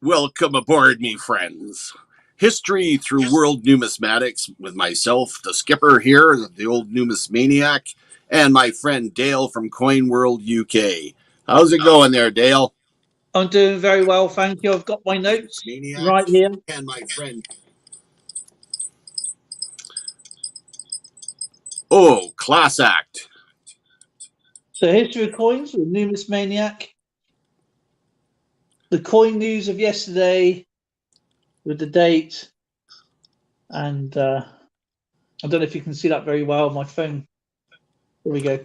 Welcome aboard, me friends. History through World Numismatics with myself, the skipper here, the old numismaniac, and my friend Dale from Coin World UK. How's it going there, Dale? I'm doing very well, thank you. I've got my notes right here. And my friend. Oh, class act. So, history of coins with Numismaniac. The coin news of yesterday with the date. And I don't know if you can see that very well on my phone. Here we go.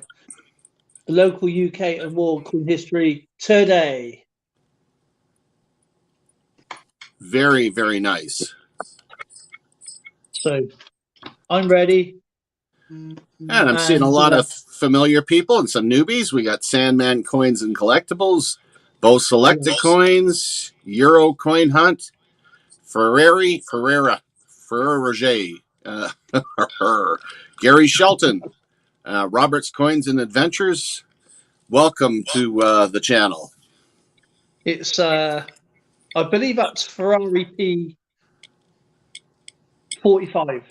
The local UK and world coin history today. Very, very nice. So, I'm ready. And I'm seeing a lot of familiar people and some newbies. We got Sandman Coins and Collectibles, Bo Selected Coins, Euro Coin Hunt, Ferrera Roger, Gary Shelton, Robert's Coins and Adventures. Welcome to the channel. It's, I believe that's Ferrari P 45.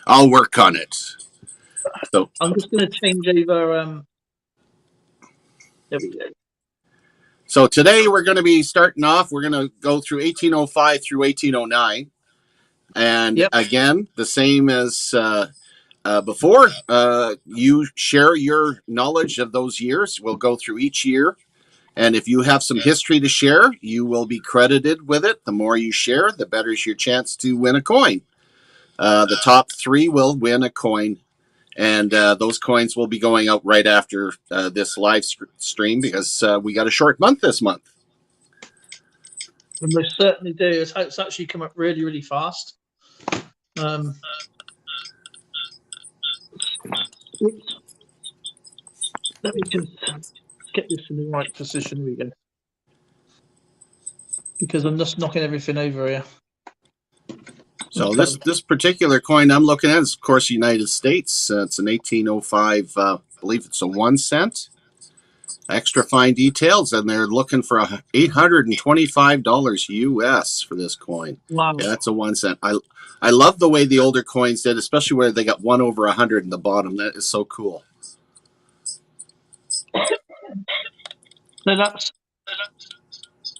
I'll work on it. So I'm just going to change over. There we go. So today we're going to be starting off. We're going to go through 1805 through 1809, and again, the same as before. You share your knowledge of those years. We'll go through each year. And if you have some history to share, you will be credited with it. The more you share, the better is your chance to win a coin. The top three will win a coin, and those coins will be going out right after this live stream because we got a short month this month. We most certainly do. It's actually come up really, really fast. Let me just get this in the right position. Here we go. Because I'm just knocking everything over here. So this particular coin I'm looking at is, of course, United States. It's an 1805, I believe it's a 1 cent. Extra fine details, and they're looking for $825 US for this coin. Wow. Yeah, that's a 1 cent. I love the way the older coins did, especially where they got 1 over 100 in the bottom. That is so cool. So that's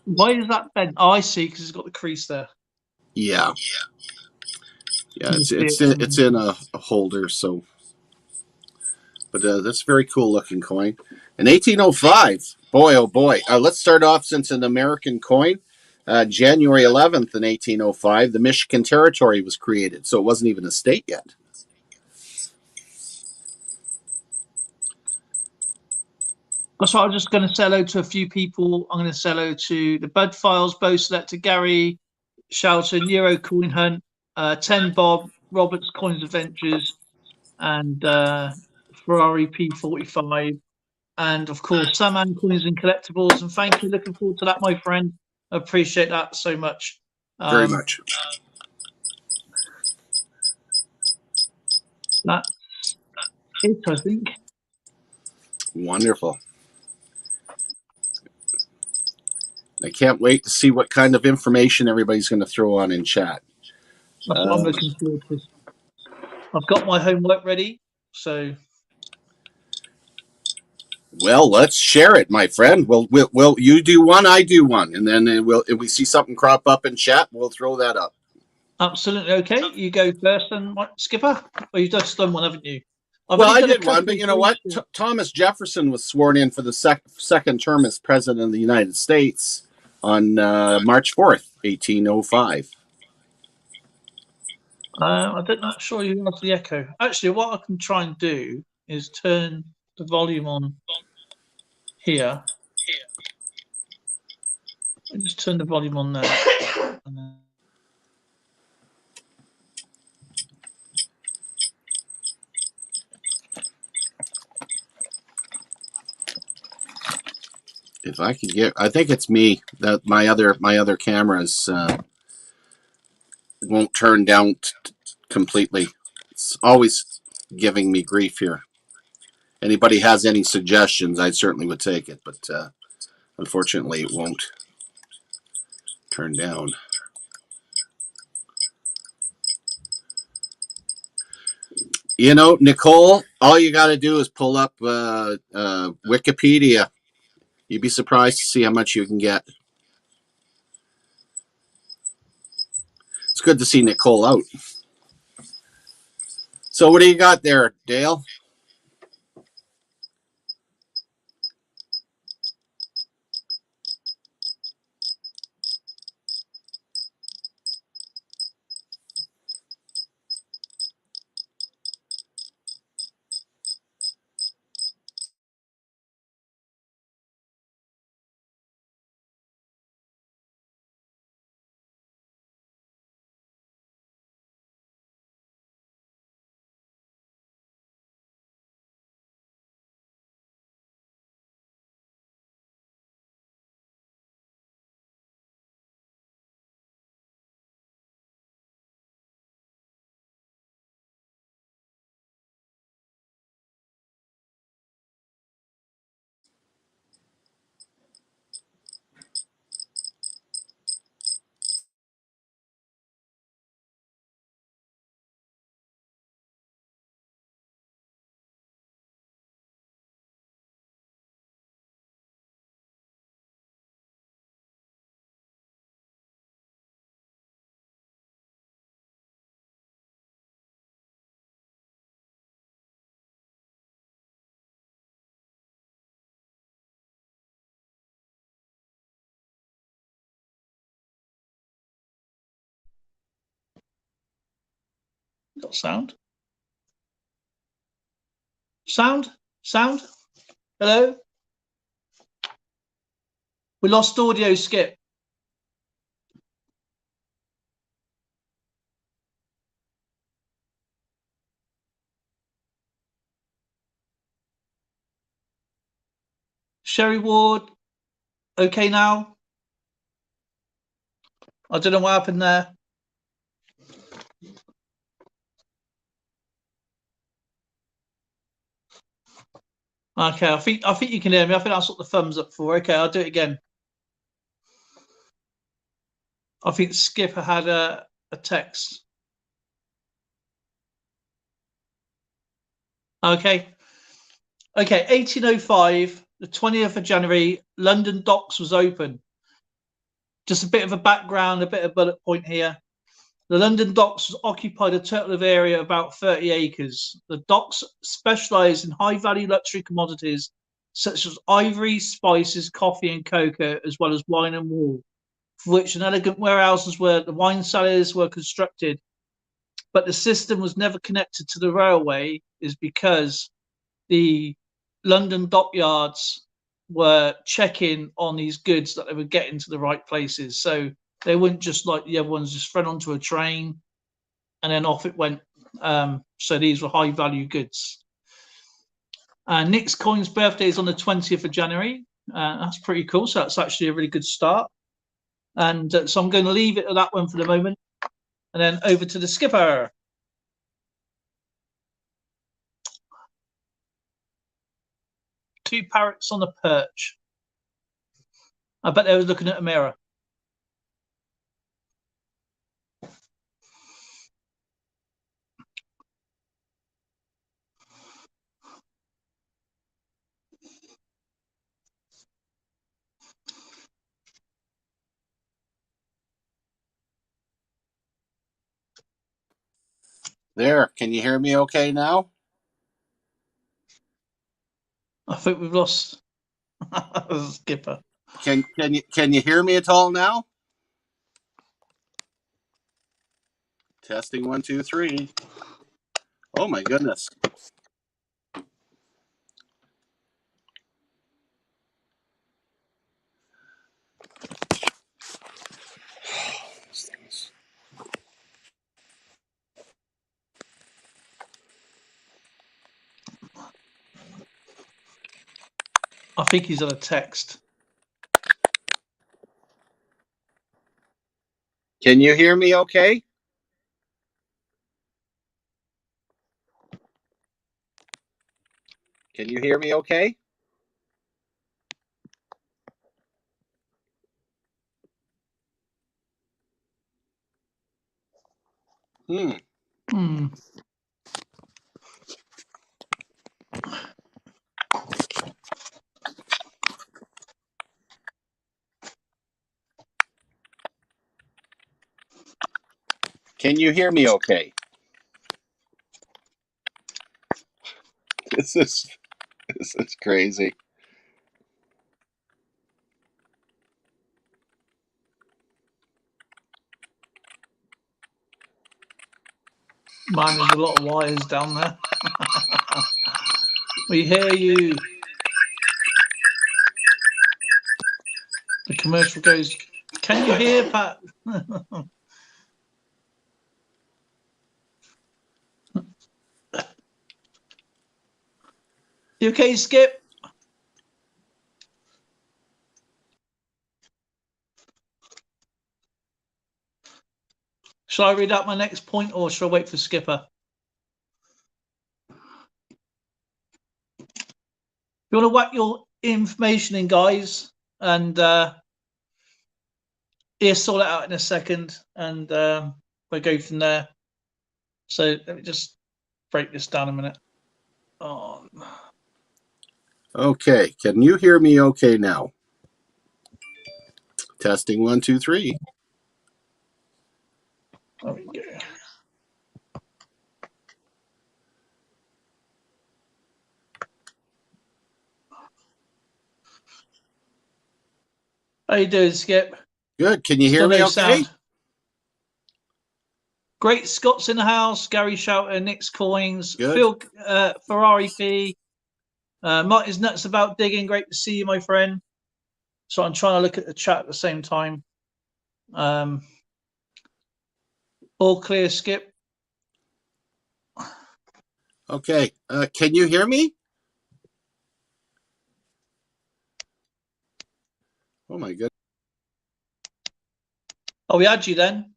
why is that bent? Oh, I see, because it's got the crease there. Yeah. Yeah, it's in a holder, so. But that's a very cool looking coin. In 1805, boy, oh boy. Let's start off since an American coin. January 11th in 1805, the Michigan Territory was created, so it wasn't even a state yet. So I'm just going to say hello to a few people. I'm going to say hello to the Bud Files, Bo Selector, Gary Shelton, Euro Coin Hunt, 10 Bob, Robert's Coins Adventures, and Ferrari P45, and of course Sandman Coins and Collectibles. And thank you, looking forward to that, my friend. I appreciate that so much. Very much. That's it, I think. Wonderful. I can't wait to see what kind of information everybody's going to throw on in chat. That's what I'm looking forward to. I've got my homework ready, so. Well, let's share it, my friend. We'll you do one, I do one, and then if we see something crop up in chat, we'll throw that up. Absolutely okay. You go first, then, Skipper. Or you've just done one, haven't you? Well, I did one, but you know what? Thomas Jefferson was sworn in for the second term as president of the United States on March 4th, 1805. I'm not sure you have the echo. Actually, what I can try and do is turn the volume on here. I just turn the volume on there. And then... If I could get, I think it's me that my other cameras won't turn down completely. It's always giving me grief here. Anybody has any suggestions, I certainly would take it. But Unfortunately, it won't turn down. You know, Nicole, all you got to do is pull up Wikipedia. You'd be surprised to see how much you can get. It's good to see Nicole out. So what do you got there, Dale? Got sound? Sound? Sound? Hello? We lost audio, Skip. Sherry Ward, okay now? I don't know what happened there. Okay, I think you can hear me. I think that's what the thumbs up for. Okay, I'll do it again. I think Skipper had a text. Okay. Okay, 1805, the 20th of January, London docks was open. Just a bit of a background, a bit of bullet point here. The London docks occupied a total of area of about 30 acres. The docks specialised in high-value luxury commodities such as ivory, spices, coffee and cocoa, as well as wine and wool, for which an elegant warehouses were, the wine cellars were constructed. But the system was never connected to the railway is because the London dockyards were checking on these goods that they were getting to the right places. So they wouldn't just like the other ones just thrown onto a train and then off it went. So these were high value goods. Nick's Coin's birthday is on the 20th of January. That's pretty cool. So that's actually a really good start. And so I'm going to leave it at that one for the moment. And then over to the skipper. Two parrots on the perch. I bet they were looking at a mirror. There, can you hear me okay now? I think we've lost skipper. Can you hear me at all now? Testing 1, 2, 3. Oh my goodness. I think he's on a text. Can you hear me okay? Can you hear me okay? Hmm. Hmm. Can you hear me okay? This is crazy. Man, there's a lot of wires down there. We hear you. The commercial goes, can you hear, Pat? You okay, Skip? Shall I read out my next point, or shall I wait for Skipper? You want to whack your information in, guys, and yeah, sort it out in a second, and we'll go from there. So let me just break this down a minute. Oh. Okay. Can you hear me okay now? Testing 1, 2, 3. There we go. How you doing, Skip? Good. Can you hear Still me no okay? sound. Great Scott's in the house. Gary Shouter, Nick's Coins, Good. Phil Ferrari P. Martin's nuts about digging. Great to see you, my friend. So I'm trying to look at the chat at the same time. All clear, Skip. Okay. Can you hear me? Oh my goodness. Oh, we had you then.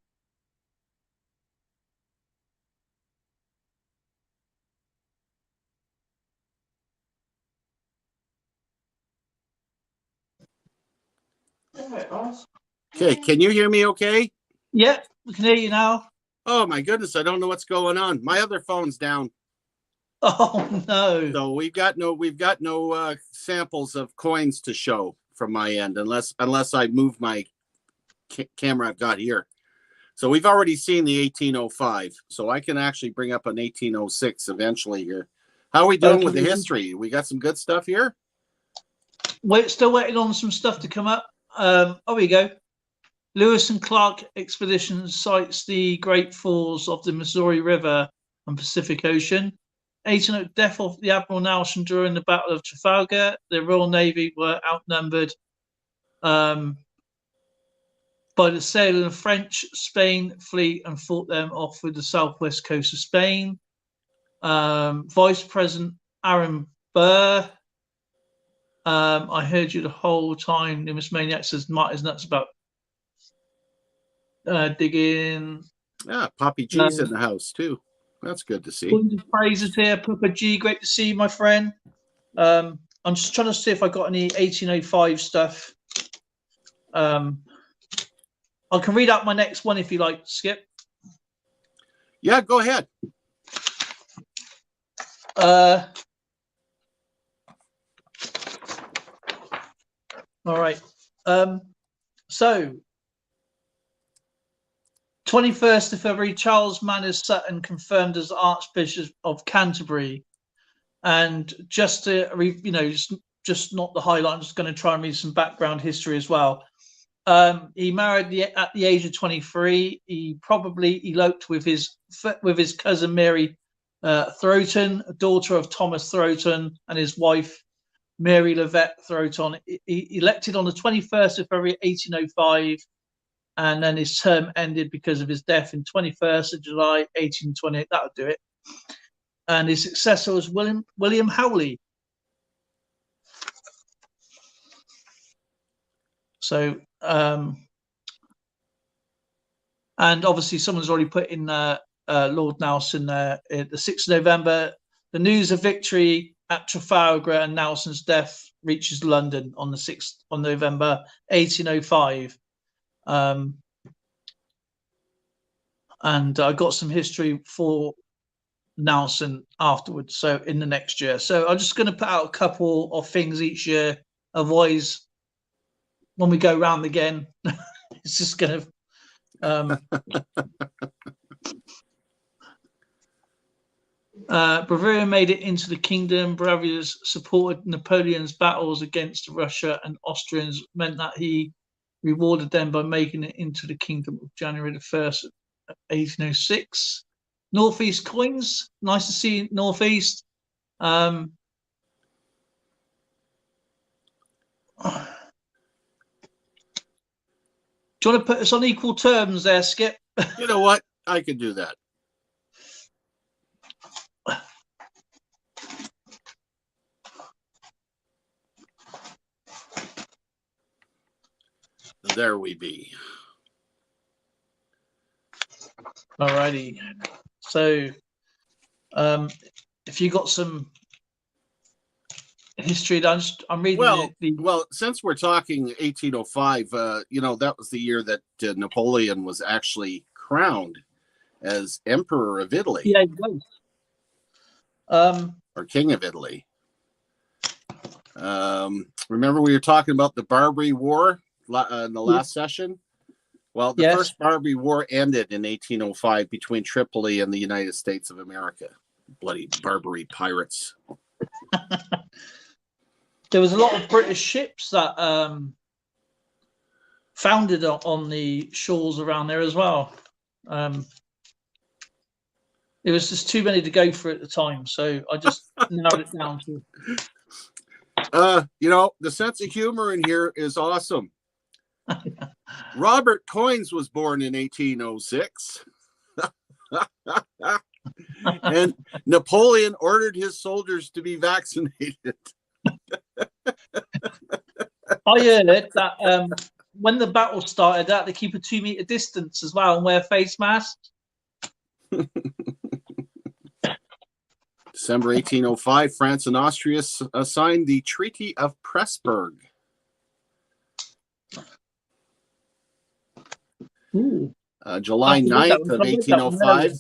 Okay. Can you hear me okay? Yeah, we can hear you now. Oh my goodness. I don't know what's going on. My other phone's down. Oh no. So we've got no samples of coins to show from my end unless I move my camera I've got here. So we've already seen the 1805. So I can actually bring up an 1806 eventually here. How are we doing with the history? We got some good stuff here? We're still waiting on some stuff to come up. Oh, we go. Lewis and Clark expedition sights the Great Falls of the Missouri River and Pacific Ocean. 18 death of the Admiral Nelson during the Battle of Trafalgar. The Royal Navy were outnumbered by the sail of the French Spain fleet and fought them off with the southwest coast of Spain. Vice President Aaron Burr. I heard you the whole time. Numismaniac says Martin's nuts about digging. Yeah, Poppy G's in the house too. That's good to see. Phrases here, Papa G. Great to see you, my friend. I'm just trying to see if I got any 1805 stuff. I can read out my next one if you like, Skip. Yeah, go ahead. All right. So, 21st of February, Charles Manners Sutton confirmed as Archbishop of Canterbury. And just to, just not the highlight, I'm just going to try and read some background history as well. He married at the age of 23. He probably eloped with his cousin Mary Throton, daughter of Thomas Throton, and his wife Mary Levette Throton. He elected on the 21st of February 1805, and then his term ended because of his death in 21st of July 1828. That'll do it. And his successor was William Howley. So, and obviously someone's already put in Lord Nelson there. The 6th of November, the news of victory at Trafalgar and Nelson's death reaches London on the 6th of November, 1805. and I got some history for Nelson afterwards, so in the next year. So I'm just going to put out a couple of things each year. Otherwise, when we go round again, it's just going to Bavaria made it into the kingdom. Bavaria supported Napoleon's battles against Russia and Austrians, meant that he rewarded them by making it into the kingdom of January the 1st, 1806. Northeast coins, nice to see Northeast. Do you want to put us on equal terms there, Skip? You know what? I could do that. There we be. Alrighty. So, if you got some history, I'm reading. Well, since we're talking 1805, you know, that was the year that Napoleon was actually crowned as Emperor of Italy. Yeah, he was. Or King of Italy. Remember we were talking about the Barbary War in the last session? Well, the first Barbary War ended in 1805 between Tripoli and the United States of America. Bloody Barbary pirates. There was a lot of British ships that founded on the shores around there as well. It was just too many to go for at the time, so I just narrowed it down to. You know, the sense of humor in here is awesome. Robert Coins was born in 1806. And Napoleon ordered his soldiers to be vaccinated. I heard that when the battle started, that they keep a 2 meter distance as well and wear face masks. December 1805, France and Austria signed the Treaty of Pressberg. July 9th of 1805,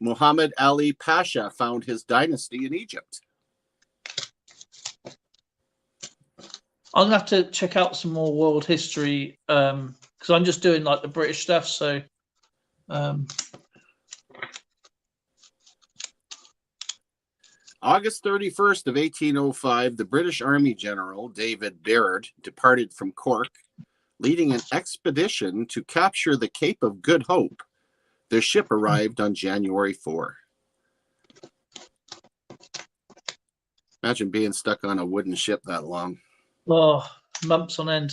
Muhammad Ali Pasha found his dynasty in Egypt. I'm going to have to check out some more world history because I'm just doing like the British stuff. So, August 31st of 1805, the British Army General David Baird departed from Cork, leading an expedition to capture the Cape of Good Hope. The ship arrived on January 4. Imagine being stuck on a wooden ship that long. Oh, months on end.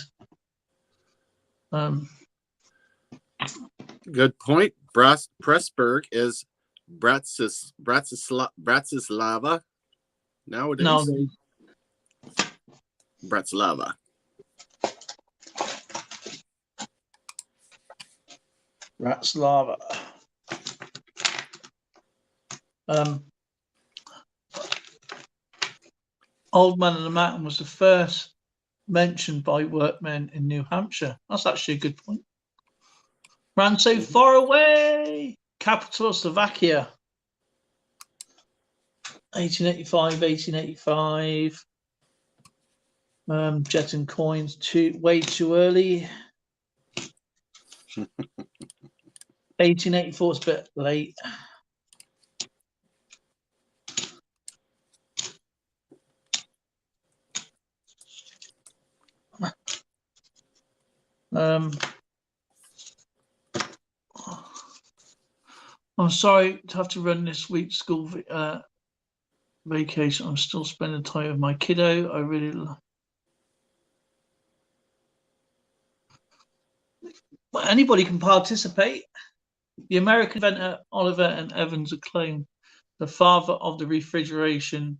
Good point. Pressberg is Bratislava nowadays. Bratislava. Bratislava. Old Man of the Mountain was the first mentioned by workmen in New Hampshire. That's actually a good point. Ran so far away. Capital of Slovakia. 1885. Jet and coins way too early. 1884 is a bit late. I'm sorry to have to run this week's school vacation. I'm still spending time with my kiddo. I really well, anybody can participate. The American inventor Oliver and Evans acclaimed the father of the refrigeration,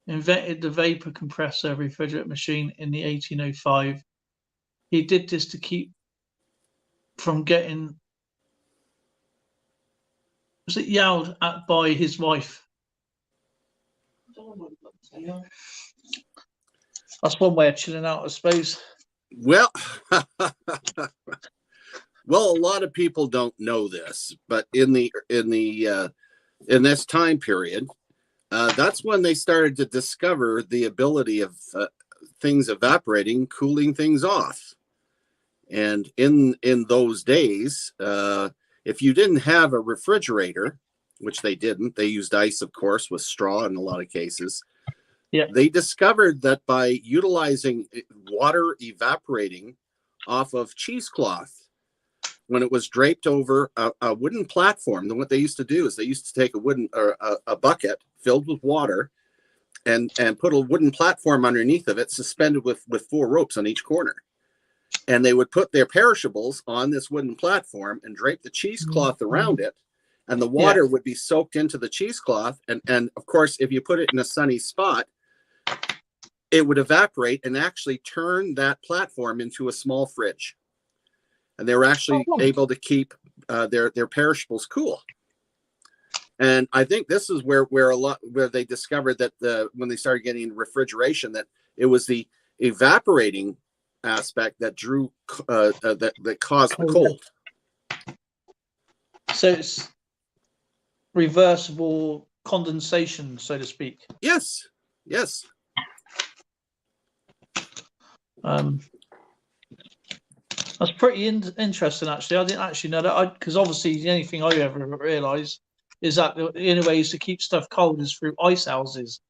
invented the vapor compressor refrigerant machine in the 1805. He did this to keep from getting yelled at by his wife. That's one way of chilling out, I suppose. Well, Well, a lot of people don't know this, but in this time period, that's when they started to discover the ability of things evaporating, cooling things off. And in those days, if you didn't have a refrigerator, which they didn't, they used ice, of course, with straw in a lot of cases. Yeah. They discovered that by utilizing water evaporating off of cheesecloth, when it was draped over a wooden platform, then what they used to do is they used to take a wooden or a bucket filled with water and put a wooden platform underneath of it, suspended with 4 ropes on each corner. And they would put their perishables on this wooden platform and drape the cheesecloth around it. And the water would be soaked into the cheesecloth. And of course, if you put it in a sunny spot, it would evaporate and actually turn that platform into a small fridge. And they were actually able to keep their perishables cool. And I think this is where they discovered that when they started getting refrigeration, that it was the evaporating aspect that drew that caused the cold. So it's reversible condensation, so to speak. Yes. That's pretty interesting, actually. I didn't actually know that, because obviously the only thing I ever realised is that the only ways to keep stuff cold is through ice houses,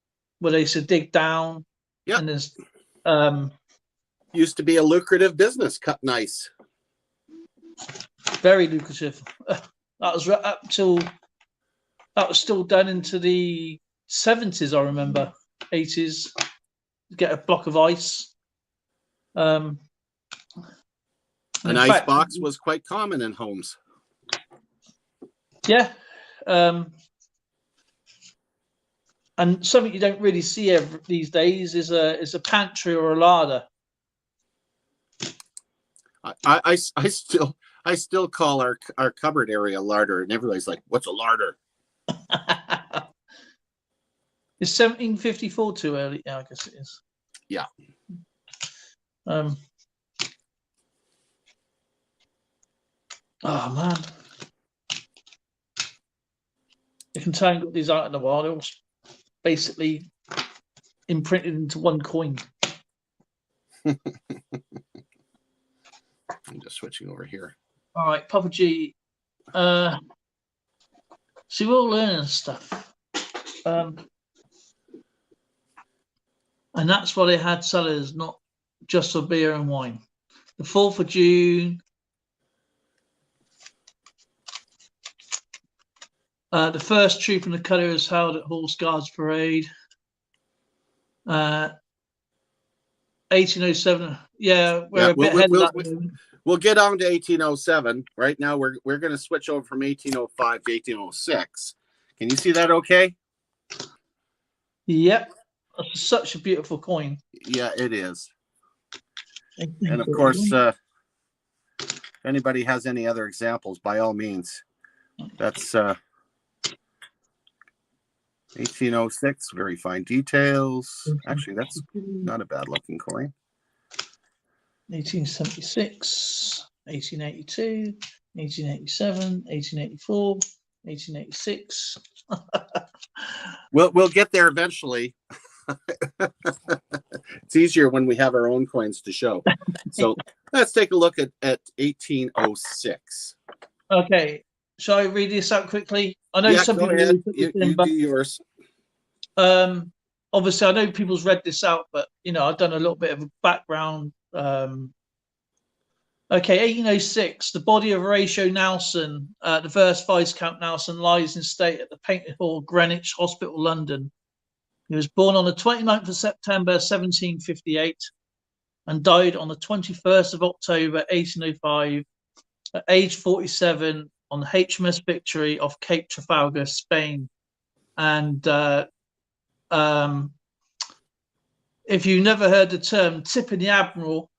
where they used to dig down. Yeah. And there's used to be a lucrative business, cutting ice. Very lucrative. That was still done into the 70s, I remember. 80s. Get a block of ice. An ice box was quite common in homes. Yeah. And something you don't really see these days is a pantry or a larder. I still call our cupboard area larder, and everybody's like, "What's a larder?" Is 1754 too early? Yeah, I guess it is. Yeah. Oh man, if Contain got these out in the wild, it was basically imprinted into one coin. I'm just switching over here. All right, Papa G. See, we're all learning stuff. And that's why they had cellars, not just for beer and wine. The 4th of June. The first troop in the colour is held at Horse Guards Parade. 1807. Yeah, we're a bit ahead of that. We'll get on to 1807. Right now, we're going to switch over from 1805 to 1806. Can you see that okay? Yep. That's such a beautiful coin. Yeah, it is. And of course, if anybody has any other examples, by all means. That's 1806, very fine details. Actually, that's not a bad looking coin. 1876, 1882, 1887, 1884, 1886. We'll get there eventually. It's easier when we have our own coins to show. So let's take a look at 1806. Okay. Shall I read this out quickly? I know some people really put this in, but do yours. Obviously, I know people's read this out, but I've done a little bit of a background. Okay, 1806. The body of Horatio Nelson, the first Viscount Nelson, lies in state at the Painted Hall, Greenwich Hospital, London. He was born on the 29th of September, 1758, and died on the 21st of October, 1805, at age 47, on the HMS Victory off Cape Trafalgar, Spain. And if you've never heard the term tipping the admiral,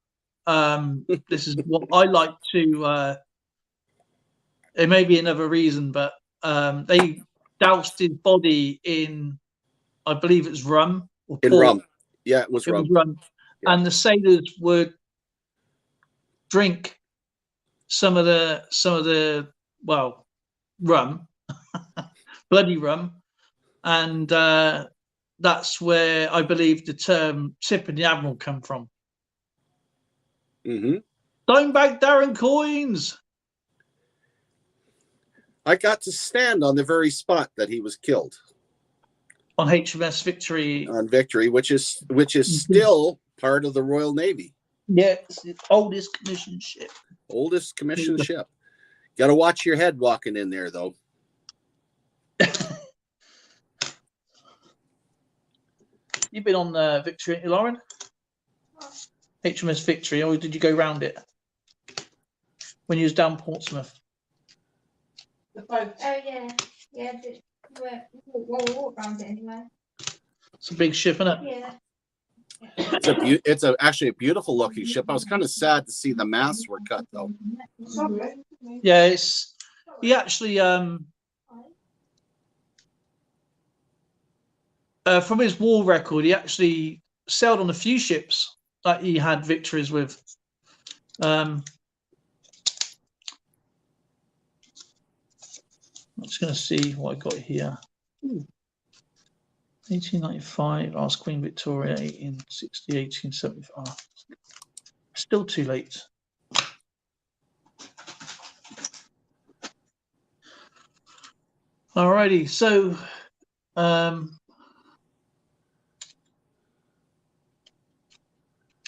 this is what I like to. It may be another reason, but they doused his body in, I believe it's rum or port. In rum. Yeah, it was rum. Yeah. And the sailors would drink some of the well, rum, bloody rum, and that's where I believe the term "tipping the admiral" come from. Mm-hmm. Dimebag Darren coins. I got to stand on the very spot that he was killed On HMS Victory. On Victory, which is still part of the Royal Navy. Yeah, it's the oldest commissioned ship. Oldest commissioned ship. Got to watch your head walking in there, though. You've been on Victory, Lauren? HMS Victory, or did you go round it when you was down Portsmouth? The boat. Oh yeah, yeah. We'll walk around it anyway. It's a big ship, isn't it? Yeah. It's actually a beautiful looking ship. I was kind of sad to see the masts were cut, though. Yeah, he actually from his war record, he actually sailed on a few ships that he had victories with. I'm just going to see what I got here. 1895, asked Queen Victoria, 1860, 1875. Still too late. Alrighty, so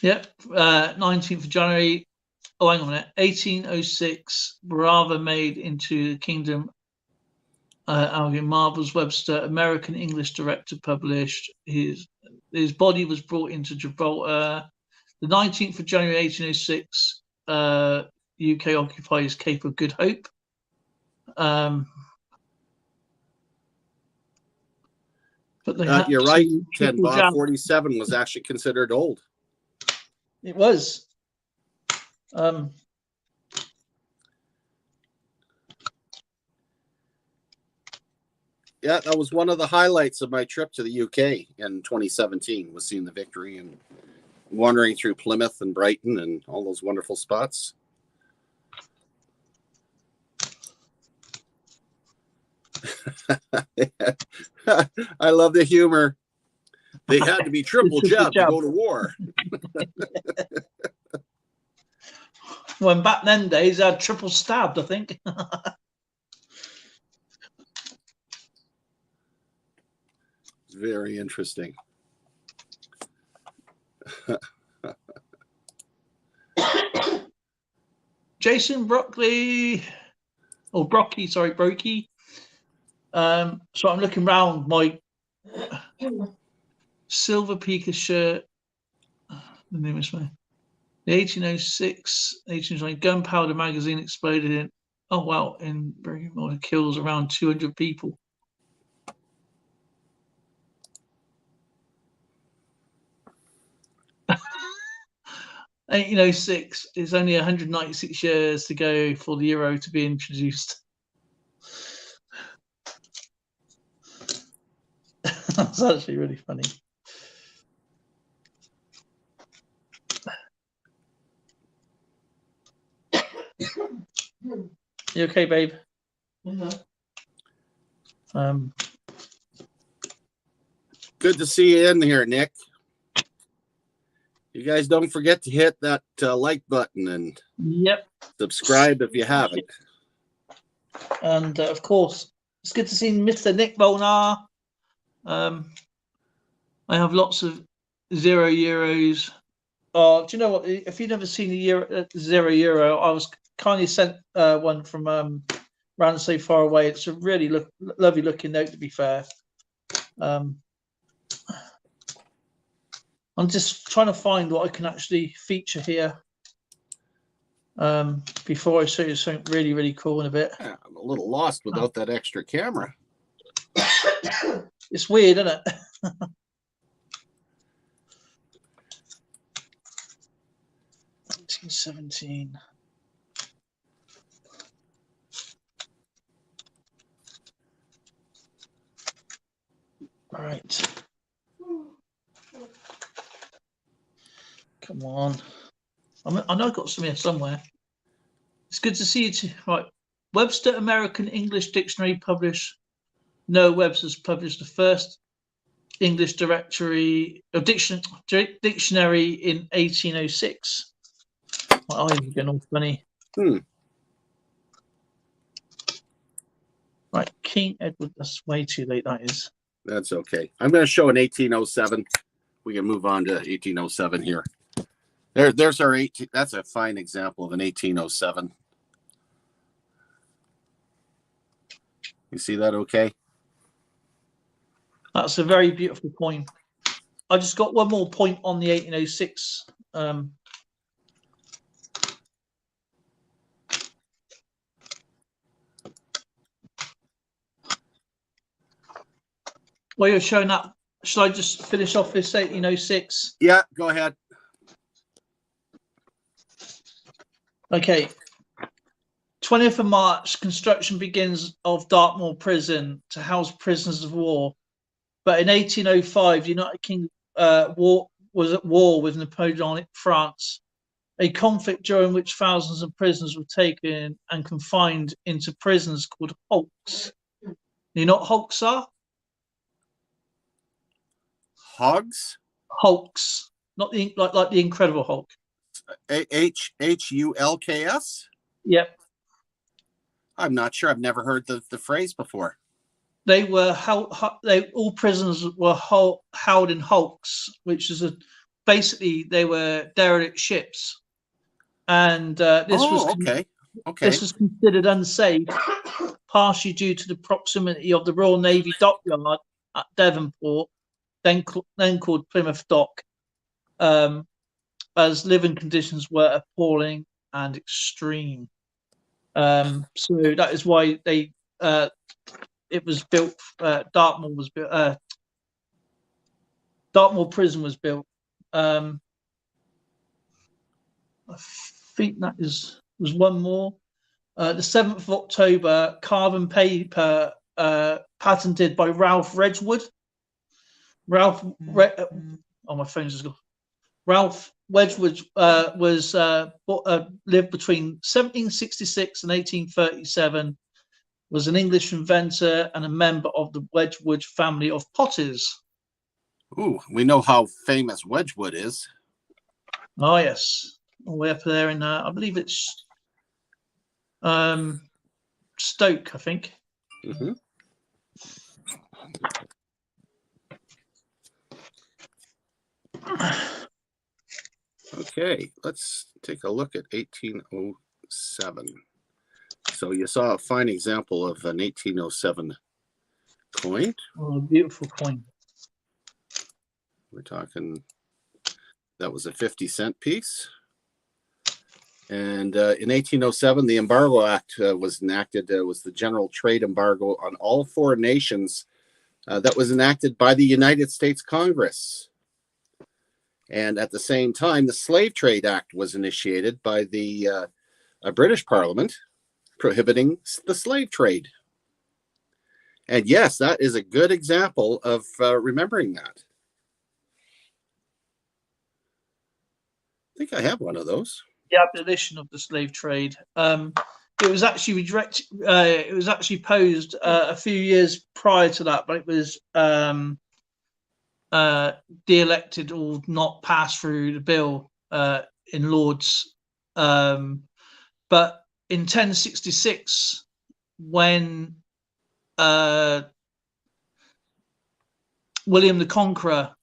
yep, 19th of January. Oh, hang on a minute. 1806, Brava made into the Kingdom. Alvin Marbles Webster, American English director, published. His body was brought into Gibraltar. The 19th of January 1806, UK occupies Cape of Good Hope. But you're right, Ken Bob. 47 was actually considered old. It was. Yeah, that was one of the highlights of my trip to the UK in 2017, was seeing the Victory and wandering through Plymouth and Brighton and all those wonderful spots. I love the humor. They had to be triple jabbed to go to war. When back then days, they had triple stabbed, I think. Very interesting. Jason Brockley, or Brocky, sorry, Brokey. So I'm looking round my silver Pika shirt. The 1806, 1820 gunpowder magazine exploded in. Oh wow! In Bergamo, kills around 200 people. 1806 is only 196 years to go for the euro to be introduced. That's actually really funny. You okay, babe? Mm-hmm. Good to see you in here, Nick. You guys don't forget to hit that like button and yep, subscribe if you haven't. And of course, it's good to see Mr. Nick Molnar. I have lots of 0 euros. Do you know what? If you've never seen a 0 euro, I was kindly sent one from Round So Far Away. It's a really lovely looking note, to be fair. I'm just trying to find what I can actually feature here before I show you something really, really cool in a bit. Yeah, I'm a little lost without that extra camera. It's weird, isn't it? 1917. All right. Come on. I know I've got some here somewhere. It's good to see you too. Right. Webster American English Dictionary published. Noah Webster's published the first English dictionary in 1806. My eyes are getting all funny. Right, King Edward. That's way too late. That is. That's okay. I'm going to show an 1807. We can move on to 1807 here. There's our 18. That's a fine example of an 1807. You see that okay? That's a very beautiful coin. I just got one more point on the 1806. While you're showing that, shall I just finish off this 1806? Yeah, go ahead. Okay. 20th of March, construction begins of Dartmoor Prison to house prisoners of war. But in 1805, the United Kingdom was at war with Napoleonic France, a conflict during which thousands of prisoners were taken and confined into prisons called hulks. You know what hulks are? Hogs? Hulks, not the like the Incredible Hulk. Hulks? Yep. I'm not sure. I've never heard the phrase before. They were all prisoners were held in hulks, which is basically they were derelict ships, and this was considered unsafe, partially due to the proximity of the Royal Navy dockyard at Devonport, then called Plymouth Dock, as living conditions were appalling and extreme. So that is why they it was built. Dartmoor was built. Dartmoor Prison was built. I think that was one more. The 7th of October, carbon paper patented by Ralph Wedgwood. My phone's just gone. Ralph Wedgwood lived between 1766 and 1837. Was an English inventor and a member of the Wedgwood family of potters. Ooh, we know how famous Wedgwood is. Oh yes, all the way up there in I believe it's Stoke, I think. Mm-hmm. Okay, let's take a look at 1807. So you saw a fine example of an 1807 coin. Oh, a beautiful coin. We're talking, that was a 50-cent piece. And in 1807, the Embargo Act was enacted. It was the general trade embargo on all foreign nations that was enacted by the United States Congress. And at the same time, the Slave Trade Act was initiated by the British Parliament, prohibiting the slave trade. And yes, that is a good example of remembering that. I think I have one of those. The abolition of the slave trade. It was actually it was actually posed a few years prior to that, but it was de-elected or not passed through the bill in Lords. But in 1066, when William the Conqueror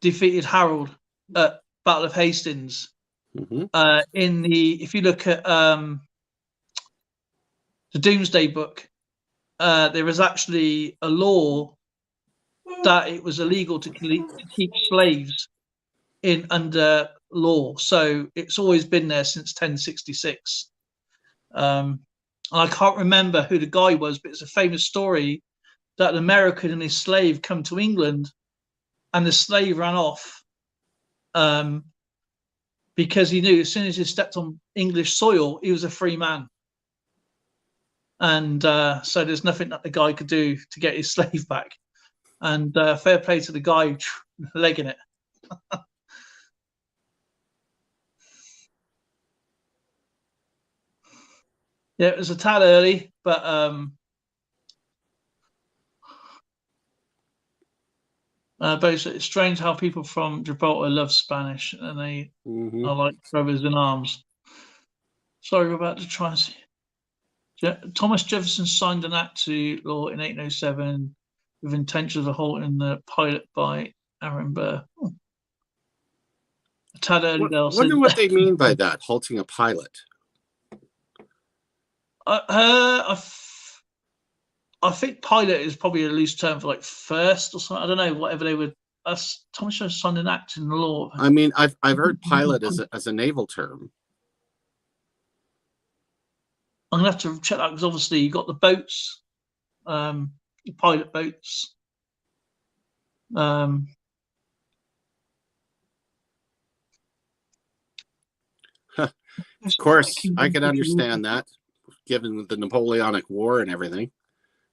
defeated Harold at Battle of Hastings, if you look at the Domesday Book, there is actually a law that it was illegal to keep slaves under law. So it's always been there since 1066. And I can't remember who the guy was, but it's a famous story that an American and his slave come to England, and the slave ran off because he knew as soon as he stepped on English soil, he was a free man. And so there's nothing that the guy could do to get his slave back. And fair play to the guy legging it. Yeah, it was a tad early, but basically, it's strange how people from Gibraltar love Spanish, and they are like brothers in arms. Sorry, we're about to try and see. Thomas Jefferson signed an act to law in 1807 with intention of halting the pilot by Aaron Burr. A tad early, I wonder what they mean by that, halting a pilot. I think pilot is probably a loose term for like first or something. I don't know, whatever they would. Thomas Jefferson signed an act in the law. I mean, I've heard pilot as a naval term. I'm gonna have to check that because obviously you got the boats, the pilot boats. Of course, I can understand that, given the Napoleonic War and everything.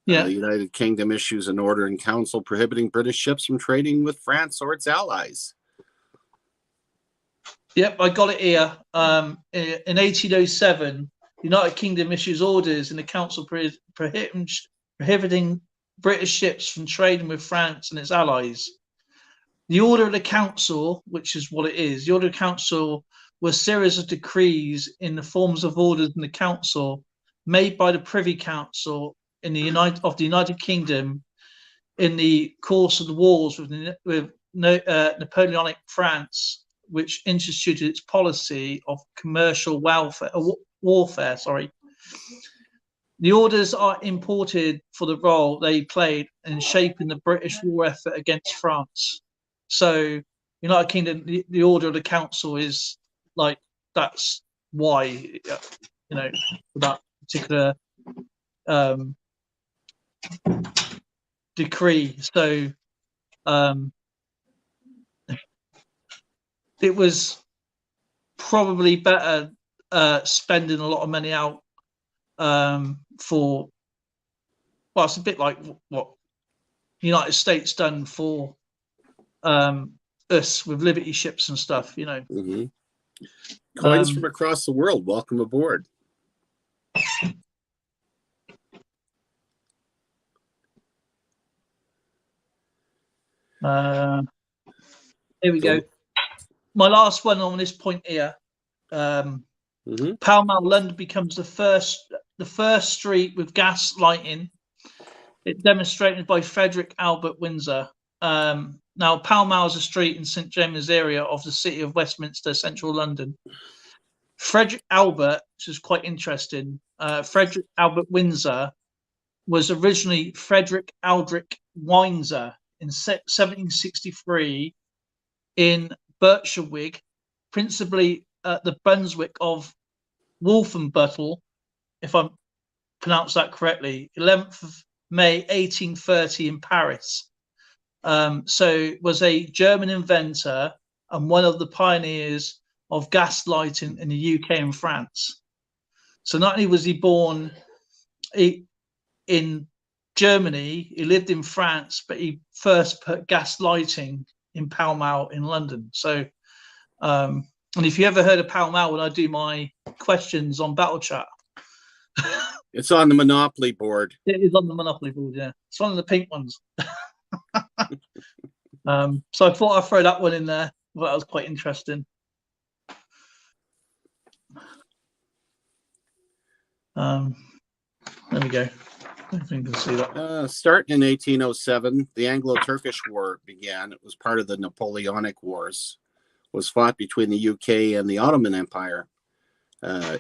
Yeah. The United Kingdom issues an order in council prohibiting British ships from trading with France or its allies. Yep, I got it here. In 1807, the United Kingdom issues orders in the council prohibiting British ships from trading with France and its allies. The order of the council, which is what it is, the order of the council was a series of decrees in the forms of orders in the council made by the Privy Council in the United Kingdom in the course of the wars with Napoleonic France, which instituted its policy of commercial warfare. The orders are important for the role they played in shaping the British war effort against France. So, United Kingdom, the order of the council is like, that's why, for that particular decree. So, it was probably better spending a lot of money out for, well, it's a bit like what the United States done for us with Liberty ships and stuff, Coins from across the world, welcome aboard. Here we go. My last one on this point here. Pall Mall, London becomes the first street with gas lighting. It demonstrated by Frederick Albert Windsor. Now, Pall Mall is a street in St James's area of the city of Westminster, central London. Frederick Albert, which is quite interesting, Frederick Albert Windsor was originally Frederick Aldrich Windsor in 1763 in Birchwig, principally at the Brunswick of Wolfenbüttel, if I pronounced that correctly, 11th of May 1830 in Paris. So was a German inventor and one of the pioneers of gas lighting in the UK and France. So not only was he born in Germany, he lived in France, but he first put gas lighting in Pall Mall in London. So, and if you ever heard of Pall Mall when I do my questions on Battle Chat, it's on the Monopoly board. It is on the Monopoly board, yeah. It's one of the pink ones. So I thought I'd throw that one in there. Well, that was quite interesting. There we go. I think you can see that. Starting in 1807, the Anglo-Turkish War began. It was part of the Napoleonic Wars. It was fought between the UK and the Ottoman Empire,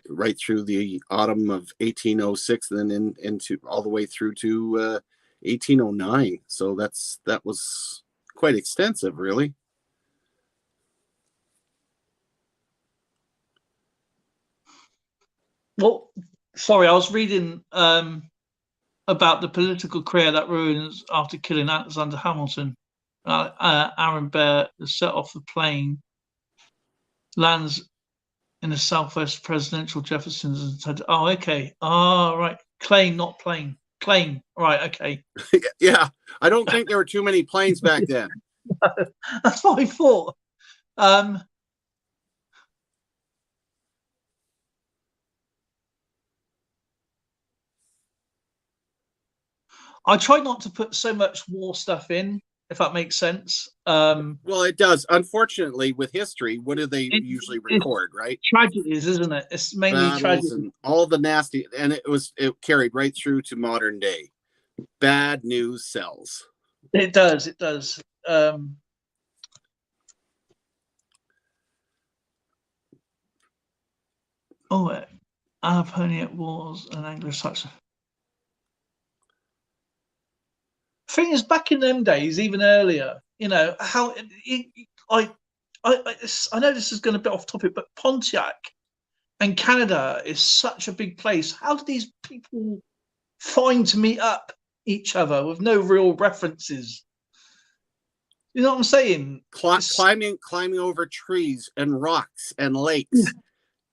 right through the autumn of 1806, and then into all the way through to 1809. So that was quite extensive, really. Well, sorry, I was reading about the political career that ruins after killing Alexander Hamilton. Aaron Burr set off the plane, lands in the southwest presidential Jefferson's. Oh, okay. Oh, right. Claim, not plane. Claim. Right. Okay. Yeah. I don't think there were too many planes back then. That's what I thought. I try not to put so much war stuff in, if that makes sense. Well, it does. Unfortunately, with history, what do they usually record, right? Tragedies, isn't it? It's mainly Battles tragedies. and all the nasty, and it carried right through to modern day. Bad news sells. It does. It does. Anaponian Wars and Anglo-Saxon. Thing is, back in them days, even earlier, you know how I know this is going to be off topic, but Pontiac and Canada is such a big place. How do these people find to meet up each other with no real references? You know what I'm saying? Climbing over trees and rocks and lakes.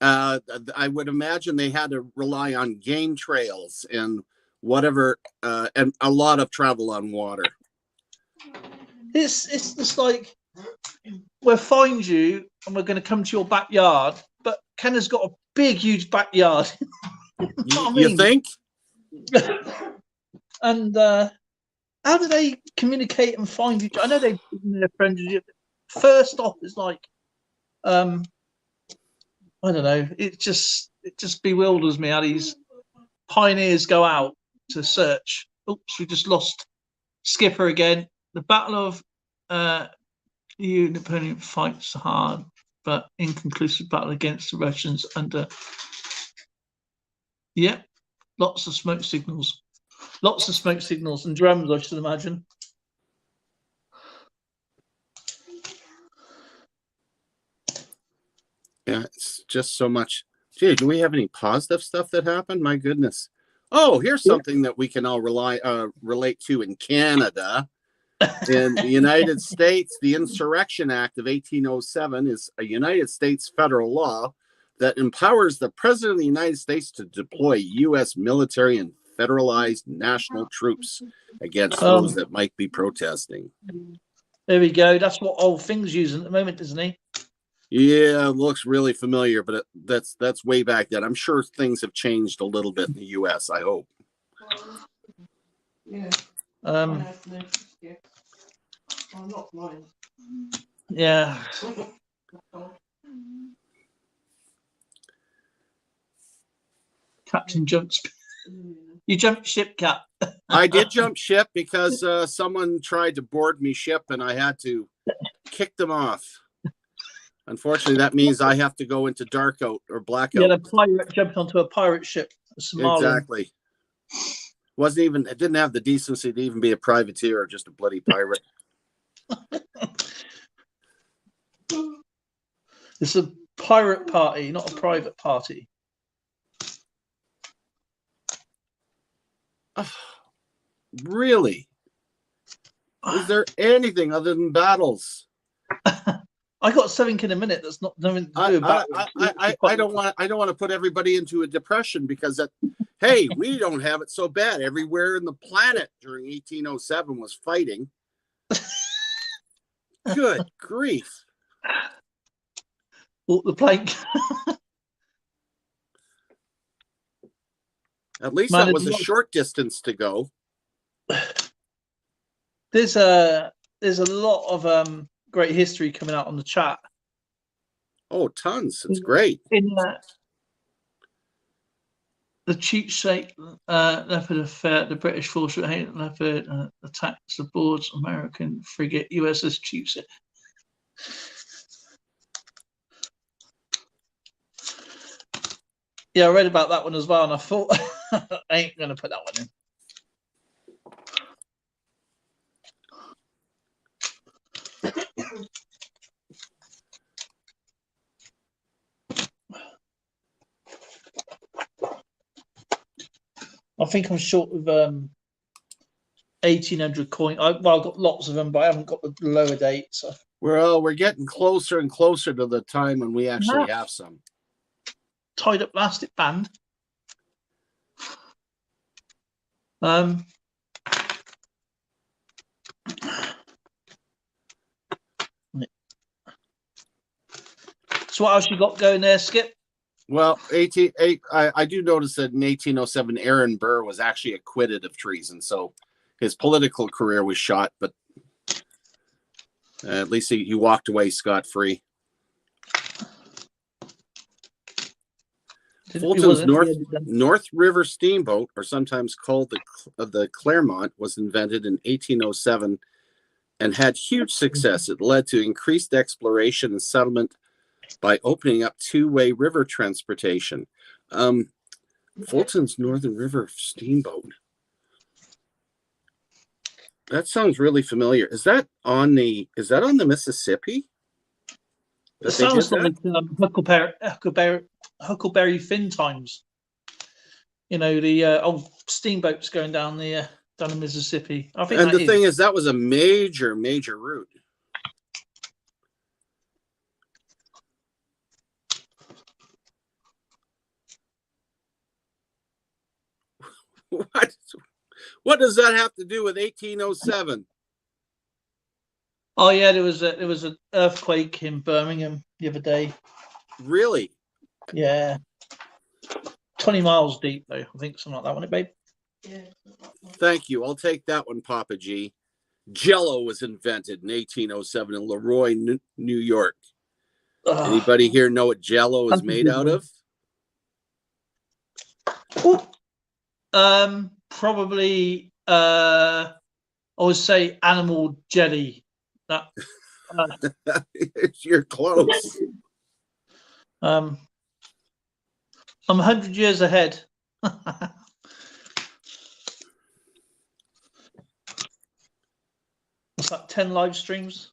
I would imagine they had to rely on game trails and whatever, and a lot of travel on water. It's just like, we'll find you and we're going to come to your backyard, but Canada's got a big, huge backyard. You think? And how do they communicate and find each other? I know they're friends. First off, it's like, I don't know. It just bewilders me how these pioneers go out to search. Oops, we just lost Skipper again. The Battle of Napoleon fights hard, but inconclusive battle against the Russians under. Yeah, lots of smoke signals. Lots of smoke signals and drums, I should imagine. Yeah, it's just so much. Gee, do we have any positive stuff that happened? My goodness. Oh, here's something that we can all relate to in Canada. In the United States, the Insurrection Act of 1807 is a United States federal law that empowers the President of the United States to deploy U.S. military and federalized national troops against those that might be protesting. There we go. That's what Old Thing's using at the moment, isn't he? Yeah, it looks really familiar, but that's way back then. I'm sure things have changed a little bit in the U.S., I hope. Yeah. Not mine. Yeah. Captain jumps. You jumped ship, Cap. I did jump ship because someone tried to board me ship, and I had to kick them off. Unfortunately, that means I have to go into darkout or blackout. Yeah, the pirate jumped onto a pirate ship. Exactly. It didn't have the decency to even be a privateer or just a bloody pirate. It's a pirate party, not a private party. Oh, really? Is there anything other than battles? I got something in a minute that's not nothing to do about I don't want to put everybody into a depression because hey, we don't have it so bad. Everywhere in the planet during 1807 was fighting. Good grief. Walk the plank. At least that was a short distance to go. There's a lot of great history coming out on the chat. Oh, tons. It's great. In the cheapsake leopard affair, the British force that hated leopard attacks the board's American frigate USS Cheapsake. Yeah, I read about that one as well, and I thought I ain't going to put that one in. I think I'm short of 1800 coin. I've got lots of them, but I haven't got the lower date. So. Well, we're getting closer and closer to the time when we actually have some. Tied up plastic band. So what else you got going there, Skip? Well, I do notice that in 1807, Aaron Burr was actually acquitted of treason. So his political career was shot, but at least he walked away scot-free. Fulton's North River Steamboat, or sometimes called the Claremont, was invented in 1807 and had huge success. It led to increased exploration and settlement by opening up two-way river transportation. Fulton's Northern River Steamboat. That sounds really familiar. Is that on the Mississippi? It sounds like Huckleberry Finn times. You know, the old steamboats going down the Mississippi. I think. And the thing is, that was a major route. What does that have to do with 1807? Oh yeah, there was an earthquake in Birmingham the other day. Really? Yeah. 20 miles deep though, I think, something like that, wasn't it, babe? Yeah. Thank you. I'll take that one, Papa G. Jello was invented in 1807 in Leroy, New York. Anybody here know what Jello is made out of? Probably I would say animal jelly. You're close. I'm 100 years ahead. What's that, 10 live streams?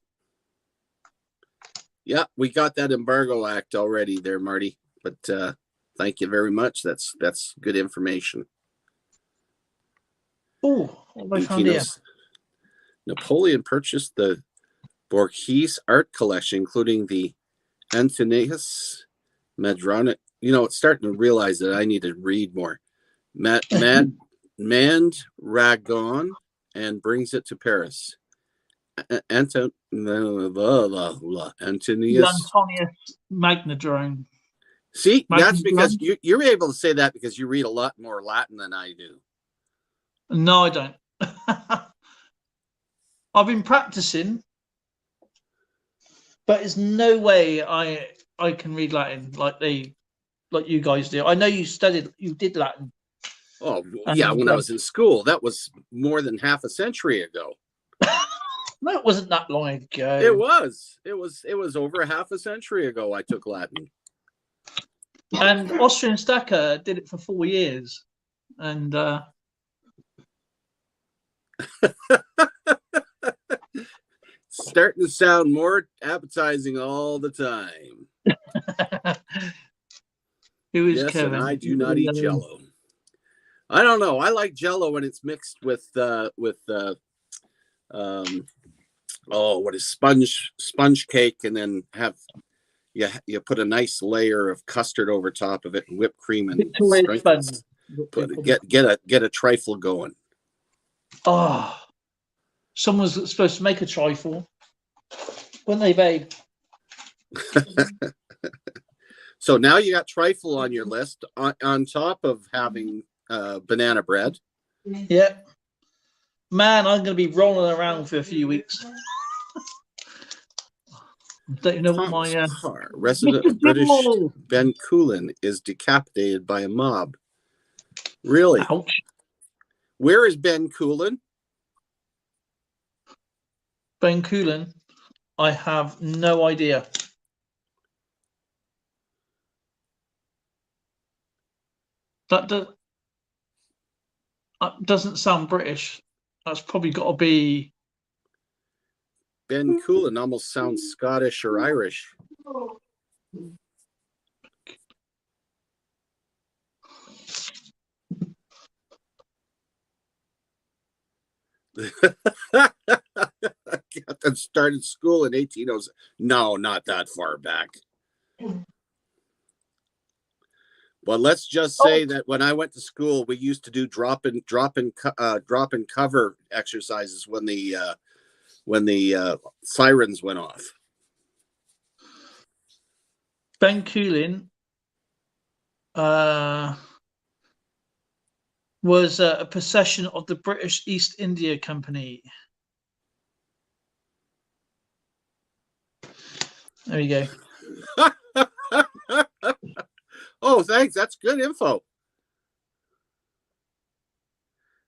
Yeah, we got that Embargo Act already there, Marty. But thank you very much. That's good information. Oh, what have I found here? Napoleon purchased the Borghese art collection, including the Antonius Madronic. You know, it's starting to realize that I need to read more. Mandragon, and brings it to Paris. Antonius Magnadrone. See, that's because you're able to say that because you read a lot more Latin than I do. No, I don't. I've been practicing, but there's no way I can read Latin like you guys do. I know you did Latin. Oh yeah, when I was in school, that was more than half a century ago. No, it wasn't that long ago. It was. It was over half a century ago I took Latin. And Austrian Stacker did it for 4 years, and starting to sound more appetizing all the time. Who is yes, Kevin? And I do not eat Jello. I don't know. I like Jello when it's mixed with what is sponge cake, and then you put a nice layer of custard over top of it and whipped cream and get a trifle going. Oh, someone's supposed to make a trifle, weren't they, babe? So now you got trifle on your list on top of having banana bread. Yeah. Man, I'm going to be rolling around for a few weeks. Don't you know what my resident of British Ben Coolin is decapitated by a mob. Really? Ouch. Where is Ben Coolin? Ben Coolin? I have no idea. That doesn't sound British. That's probably got to be. Ben Coolin almost sounds Scottish or Irish. Captain started school in 1807. No, not that far back. Well, let's just say that when I went to school, we used to do drop and cover exercises when the sirens went off. Ben Coolin was a possession of the British East India Company. There you go. Oh, thanks. That's good info.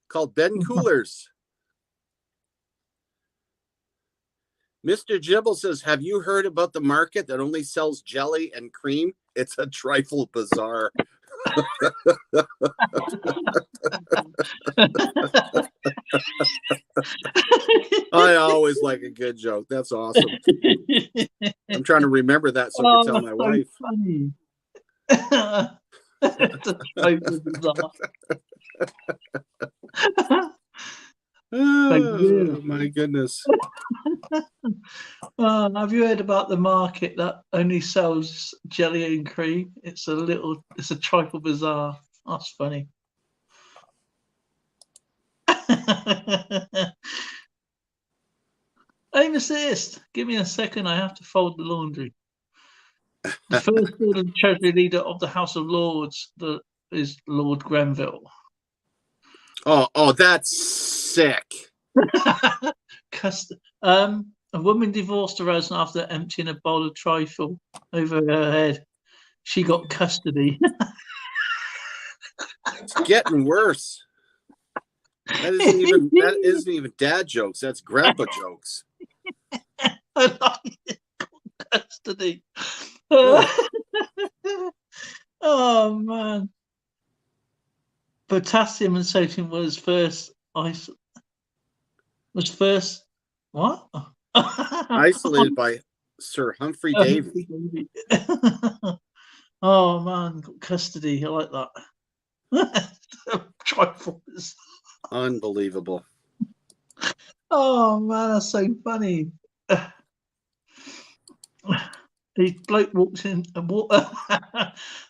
Called Ben Coolers. Mr. Jibble says, have you heard about the market that only sells jelly and cream? It's a trifle bizarre. I always like a good joke. That's awesome. I'm trying to remember that so I can tell my wife. Funny. It's a trifle bizarre. Oh, my goodness. Have you heard about the market that only sells jelly and cream? It's a trifle bizarre. That's funny. Hey, assist. Give me a second. I have to fold the laundry. The first Lord and Treasury Leader of the House of Lords is Lord Grenville. Oh, that's sick. Custard. A woman divorced her husband after emptying a bowl of trifle over her head. She got custody. It's getting worse. That isn't even dad jokes. That's grandpa jokes. I like it. Custody. Oh man. Potassium and sodium was first what? Isolated by Sir Humphrey Davy. Oh man, got custody. I like that. Trifles. Unbelievable. Oh man, that's so funny. The bloke walked in and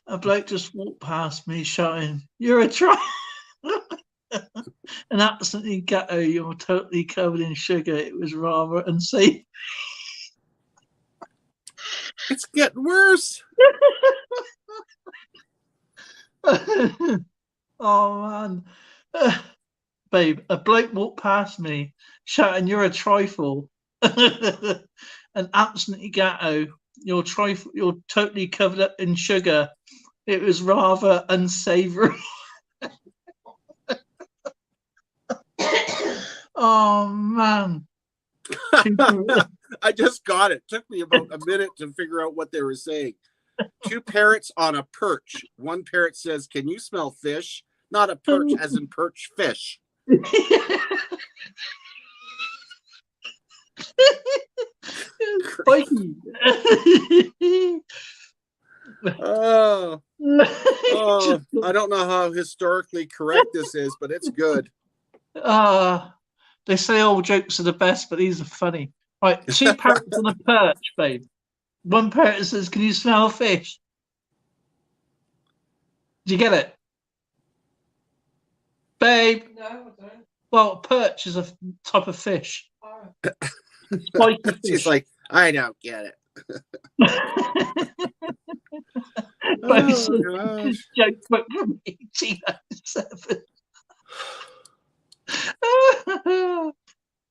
a bloke just walked past me shouting, "You're a trifle." And absolutely ghetto, you're totally covered in sugar. It was rather unsafe. It's getting worse. Oh man. Babe, a bloke walked past me shouting, "You're a trifle." And absolutely ghetto, you're totally covered up in sugar. It was rather unsavory. Oh man. I just got it. Took me about a minute to figure out what they were saying. Two parrots on a perch. One parrot says, "Can you smell fish?" Not a perch as in perch fish. Spiky. Oh, I don't know how historically correct this is, but it's good. They say old jokes are the best, but these are funny. Right, two parrots on a perch, babe. One parrot says, "Can you smell fish?" Do you get it? Babe? No, I don't. Well, a perch is a type of fish. Spiky fish. She's like, I don't get it. Joke book from 1807.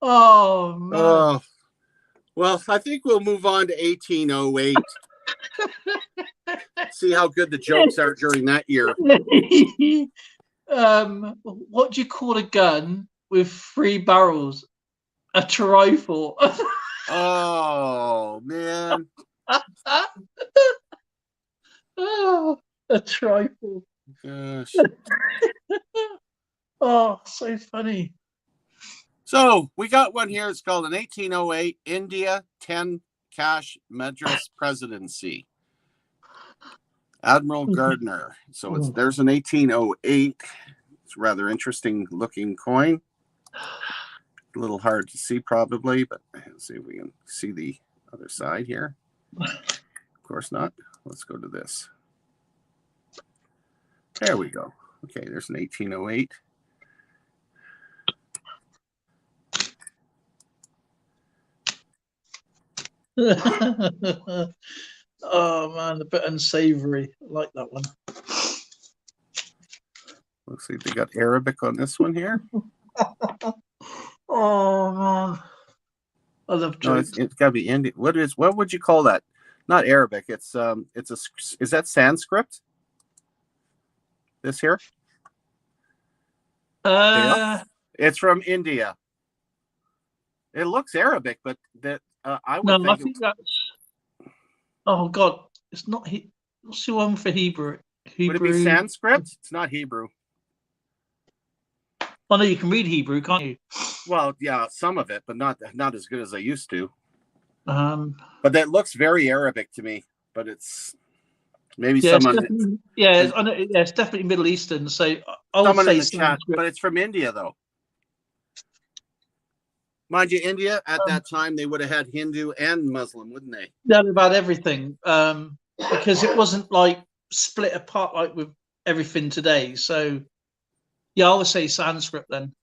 Oh man. Oh, well, I think we'll move on to 1808. See how good the jokes are during that year. What do you call a gun with 3 barrels? A trifle. Oh man. Oh, a trifle. Gosh. Oh, so funny. So we got one here. It's called an 1808 India 10 Cash Madras Presidency. Admiral Gardner. So there's an 1808. It's a rather interesting looking coin. A little hard to see probably, but let's see if we can see the other side here. Of course not. Let's go to this. There we go. Okay, there's an 1808. Oh man, a bit unsavory. I like that one. Looks like they got Arabic on this one here. Oh man, I love No, jokes. it's got to be Indian. What would you call that? Not Arabic. Is that Sanskrit? This here? It's from India. It looks Arabic, but I would no, I think that's. Oh God, it's not. What's the one for Hebrew? Would it be Sanskrit? It's not Hebrew. Oh no, you can read Hebrew, can't you? Well, yeah, some of it, but not as good as I used to. But that looks very Arabic to me. But it's maybe yeah, someone. It's definitely Middle Eastern. So I would say in the chat, but it's from India, though. Mind you, India at that time they would have had Hindu and Muslim, wouldn't they? Yeah, about everything, because it wasn't like split apart like with everything today. So yeah, I would say Sanskrit then.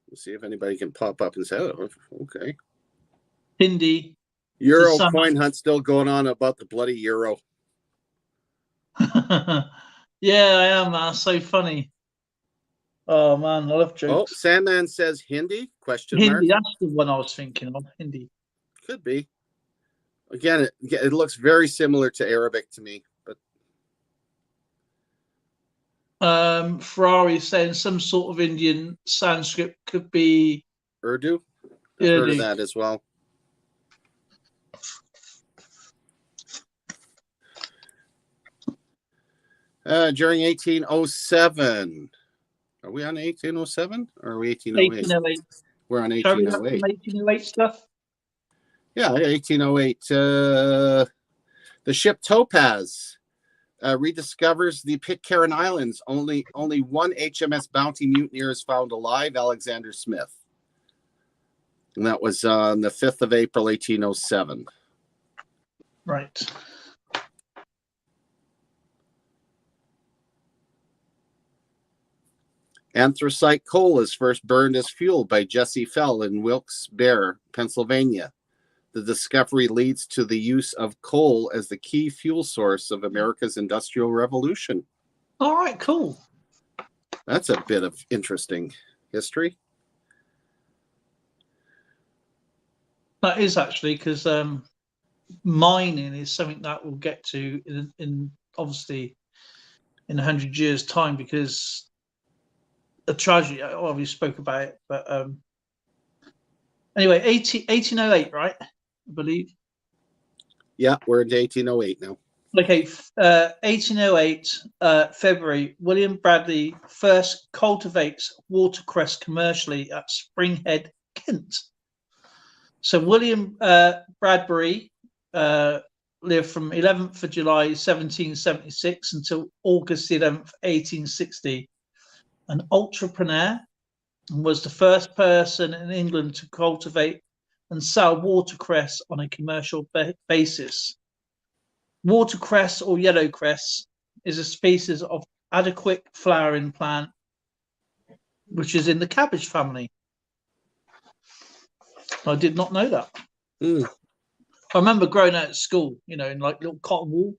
We'll see if anybody can pop up and say, "Oh, okay." Hindi. Euro coin hunt still going on about the bloody euro. Yeah, I am, man. So funny. Oh man, I love jokes. Oh, Sandman says Hindi? Question Hindi, mark. that's the one I was thinking of. Hindi. Could be. Again, it looks very similar to Arabic to me, but Ferrari saying some sort of Indian Sanskrit could be Urdu. I've heard of that as well. During 1807. Are we on 1807 or are we 1808? 1808. We're on 1808. 1808 stuff. Yeah, 1808. The ship Topaz rediscovers the Pitcairn Islands. Only one HMS Bounty mutineer is found alive, Alexander Smith. And that was on the 5th of April, 1807. Right. Anthracite coal is first burned as fuel by Jesse Fell in Wilkes-Barre, Pennsylvania. The discovery leads to the use of coal as the key fuel source of America's Industrial Revolution. All right, cool. That's a bit of interesting history. That is actually because mining is something that we'll get to in obviously in 100 years' time, because a tragedy. We spoke about it, but anyway, 1808, right? I believe. Yeah, we're into 1808 now. Okay, 1808 February. William Bradley first cultivates watercress commercially at Springhead, Kent. So William Bradbury lived from 11th of July 1776 until August 11th, 1860. An entrepreneur, and was the first person in England to cultivate and sell watercress on a commercial basis. Watercress or yellowcress is a species of adequate flowering plant which is in the cabbage family. I did not know that. I remember growing out at school, in like little cotton wool.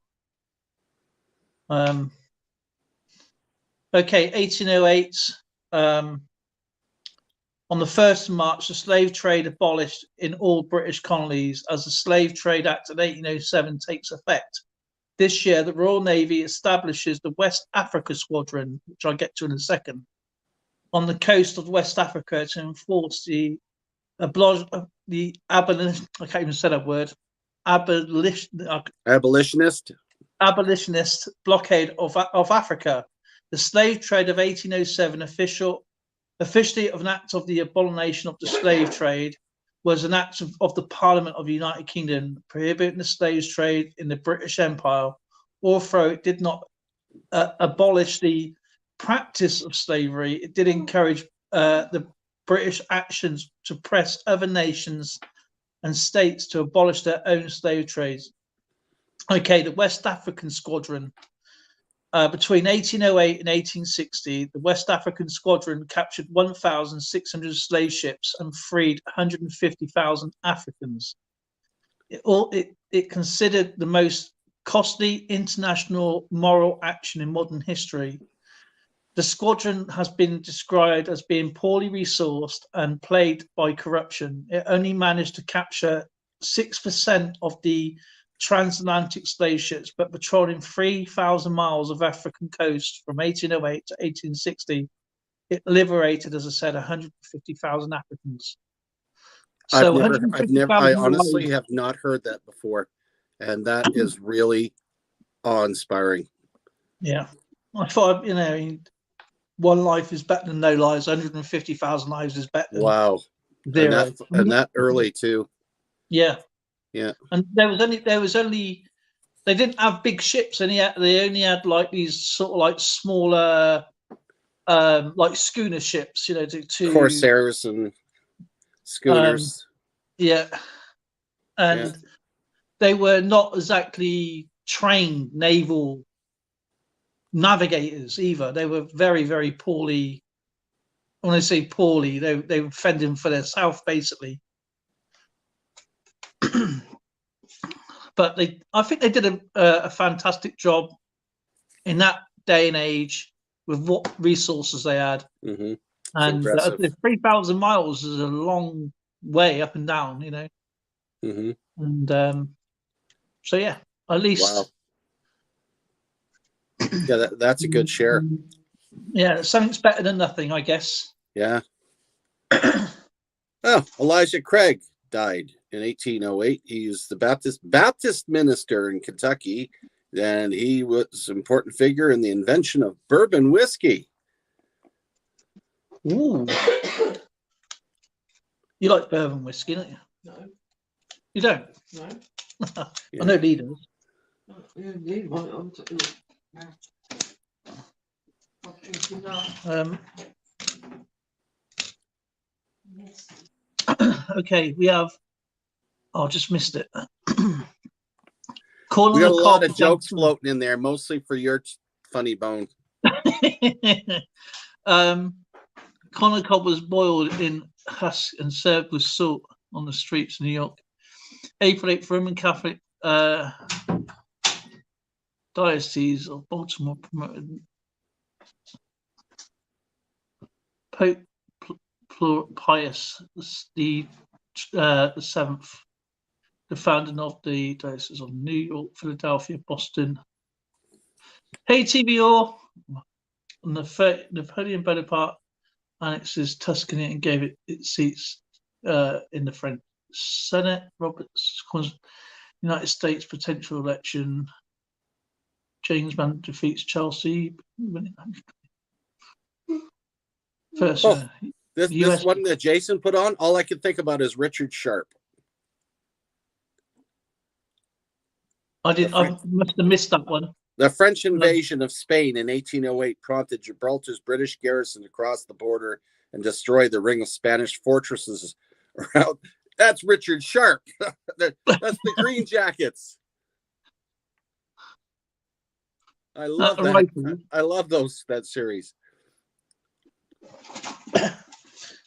Okay, 1808. On the 1st of March, the slave trade abolished in all British colonies as the Slave Trade Act of 1807 takes effect. This year, the Royal Navy establishes the West Africa Squadron, which I'll get to in a second, on the coast of West Africa to enforce the abolitionist blockade of Africa. The slave trade of 1807 officially of an act of the abomination of the slave trade was an act of the Parliament of the United Kingdom prohibiting the slave trade in the British Empire, although it did not abolish the practice of slavery. It did encourage the British actions to press other nations and states to abolish their own slave trades. Okay, the West African Squadron. Between 1808 and 1860, the West African Squadron captured 1,600 slave ships and freed 150,000 Africans. It considered the most costly international moral action in modern history. The squadron has been described as being poorly resourced and plagued by corruption. It only managed to capture 6% of the transatlantic slave ships, but patrolling 3,000 miles of African coast from 1808 to 1860, it liberated, as I said, 150,000 Africans. So I honestly have not heard that before, and that is really awe-inspiring. Yeah, I thought, one life is better than no lives. 150,000 lives is better than zero. And that early too. Yeah, yeah. And there was only they didn't have big ships. They only had like these sort of like smaller, like schooner ships. To corsairs and schooners. And they were not exactly trained naval navigators either. They were very, very poorly. When I say poorly, they were fending for themselves basically. But I think they did a fantastic job in that day and age with what resources they had. Mm-hmm. And 3,000 miles is a long way up and down, Mm-hmm. And so yeah, at least. Wow. Yeah, that's a good share. Yeah, something's better than nothing, I guess. Yeah. Oh, Elijah Craig died in 1808. He's the Baptist minister in Kentucky, and he was an important figure in the invention of bourbon whiskey. Ooh. You like bourbon whiskey, don't you? No. You don't? No. I know Lee does. Okay, we have. Oh, just missed it. We got a lot of jokes floating in there, mostly for your funny bone. Corn cob was boiled in husk and served with salt on the streets of New York. April 8th, Roman Catholic Diocese of Baltimore promoted Pope Pius the Seventh, the founder of the Diocese of New York, Philadelphia, Boston. Haiti on the Napoleon Bonaparte annexes Tuscany and gave it its seats in the French Senate. Roberts, United States potential election. James Mann defeats Chelsea. First, this one that Jason put on, all I can think about is Richard Sharp. I must have missed that one. The French invasion of Spain in 1808 prompted Gibraltar's British garrison to cross the border and destroy the ring of Spanish fortresses around. That's Richard Sharp. That's the Green Jackets. I love that. Right. I love that series.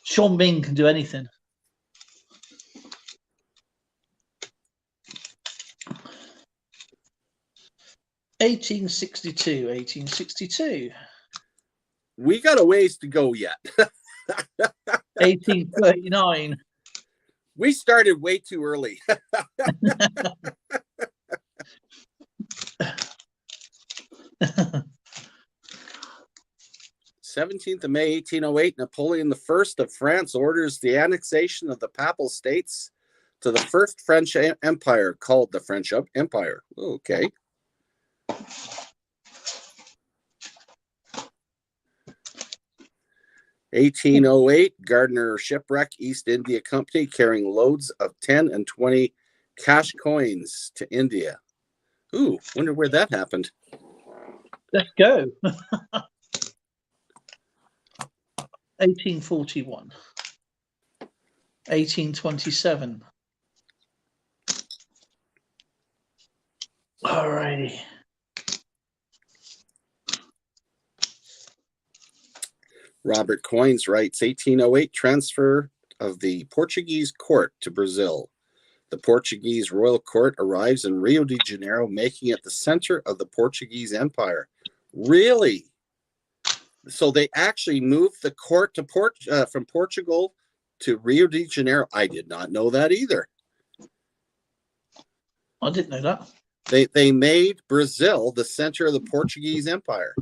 Sean Bean can do anything. (1862). We got a ways to go yet. 1839. We started way too early. 17th of May, 1808, Napoleon I of France orders the annexation of the Papal States to the First French Empire, called the French Empire. Okay. (1808), Gardner shipwreck East India Company carrying loads of 10 and 20 cash coins to India. Ooh, wonder where that happened. Let's go. 1841. 1827. All righty. Robert Coins writes, 1808, transfer of the Portuguese court to Brazil. the Portuguese royal court arrives in Rio de Janeiro, making it the center of the Portuguese Empire. Really? So they actually moved the court to from Portugal to Rio de Janeiro. I did not know that either. I didn't know that. They made Brazil the center of the Portuguese Empire.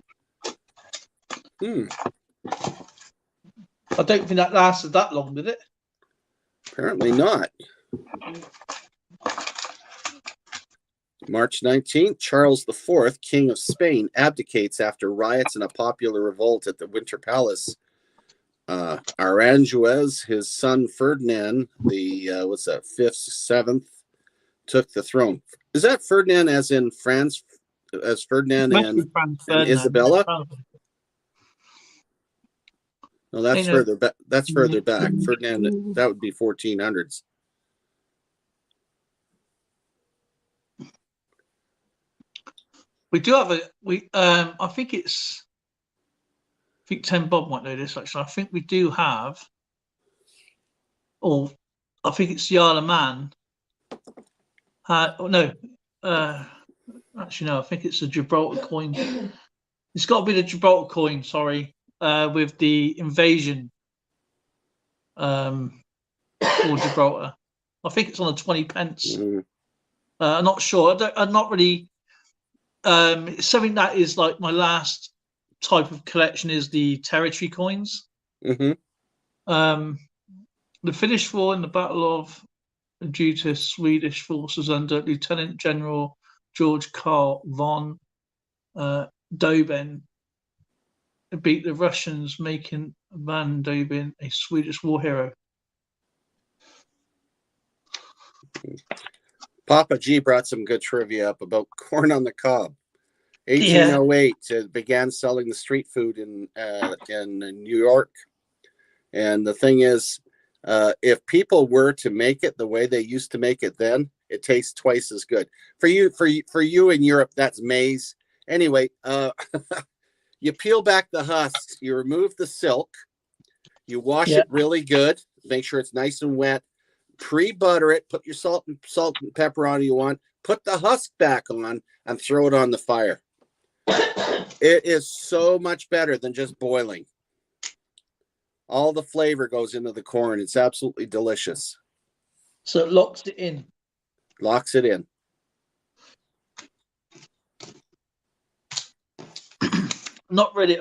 I don't think that lasted that long, did it? Apparently not. March 19th, Charles IV, King of Spain, abdicates after riots and a popular revolt at the Winter Palace. Aranjuez, his son Ferdinand, the fifth, seventh, took the throne. Is that Ferdinand as in France, as Ferdinand and Isabella? No, that's further back. That's further back. Ferdinand, that would be 1400s. We do have I think it's. I think 10 Bob might know this actually. I think we do have. Or I think it's Yala Man. No. Actually, no. I think it's a Gibraltar coin. It's got to be the Gibraltar coin. Sorry. With the invasion or Gibraltar. I think it's on the 20 pence. I'm not sure. I'm not really. It's something that is like my last type of collection is the territory coins. The Finnish war in the Battle of due to Swedish forces under Lieutenant General George Karl von Doben beat the Russians, making Van Doben a Swedish war hero. Papa G brought some good trivia up about corn on the cob. 1808, it began selling the street food in New York. And the thing is, if people were to make it the way they used to make it then, it tastes twice as good. For you in Europe, that's maize. Anyway, you peel back the husks, you remove the silk, you wash it really good, make sure it's nice and wet, pre-butter it, put your salt and pepper on you want, put the husk back on, and throw it on the fire. It is so much better than just boiling. All the flavor goes into the corn. It's absolutely delicious. So it locks it in. Locks it in. Not really.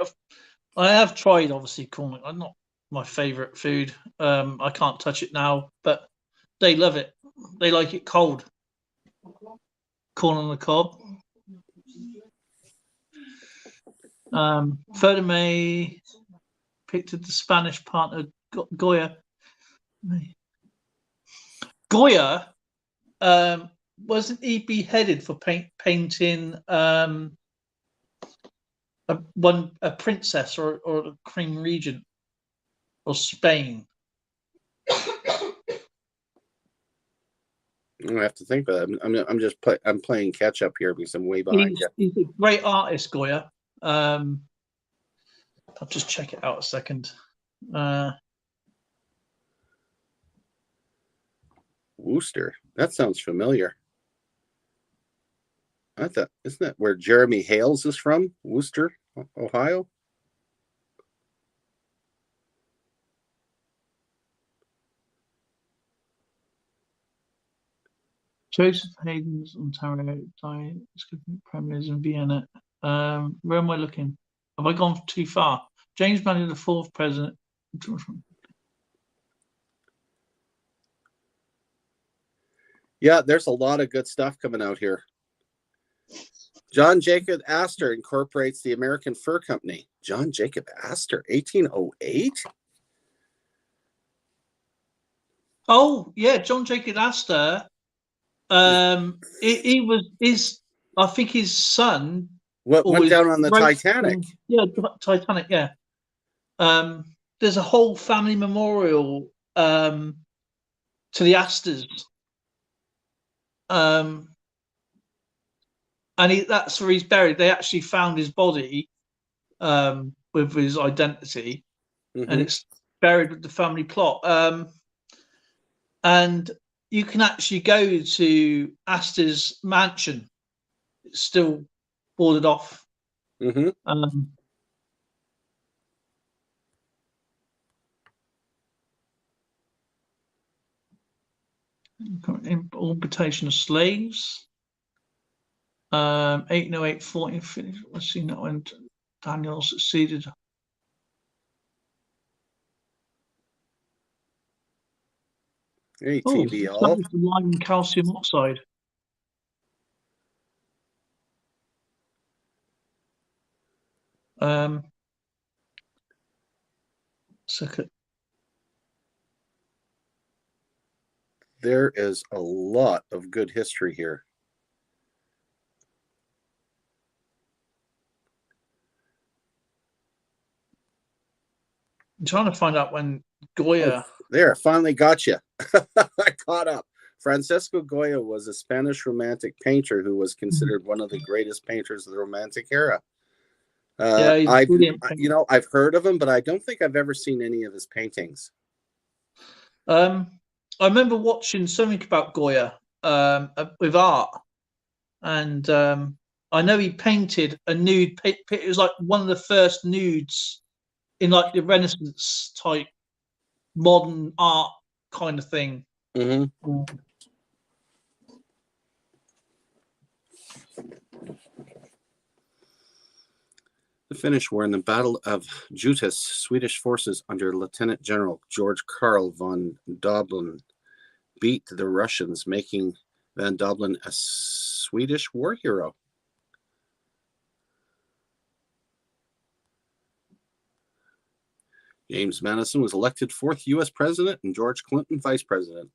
I have tried, obviously, corn. I'm not my favorite food. I can't touch it now, but they love it. They like it cold. Corn on the cob. 3rd of May, picked the Spanish partner Goya. Goya, wasn't he beheaded for painting a princess or a Queen Regent or Spain? I have to think about it. I'm playing catch up here because I'm way behind you. He's a great artist, Goya. I'll just check it out a second. Worcester. That sounds familiar. Isn't that where Jeremy Hales is from? Worcester, Ohio. Joseph Haydn's Ontario died premieres in Vienna. Where am I looking? Have I gone too far? James Manley, the 4th president. Yeah, there's a lot of good stuff coming out here. John Jacob Astor incorporates the American Fur Company. John Jacob Astor, 1808? Oh, yeah, John Jacob Astor. I think his son went down on the Titanic. Yeah, Titanic, yeah. There's a whole family memorial to the Astors. And that's where he's buried. They actually found his body with his identity, and it's buried with the family plot. And you can actually go to Astor's mansion. It's still boarded off. Mm-hmm. Importation of slaves. 1808, 14, I've seen that when Daniel succeeded. Hey, Oh, TV all. the lime and calcium oxide. Second. There is a lot of good history here. I'm trying to find out when Goya. Oh, there, finally got you. I caught up. Francesco Goya was a Spanish romantic painter who was considered one of the greatest painters of the Romantic era. I've heard of him, but I don't think I've ever seen any of his paintings. I remember watching something about Goya with art, and I know he painted a nude. It was like one of the first nudes in like the Renaissance type modern art kind of thing. Mm-hmm. The Finnish were in the Battle of Jutas. Swedish forces under Lieutenant General George Karl von Doblin beat the Russians, making von Doblin a Swedish war hero. James Madison was elected 4th U.S. President and George Clinton Vice President.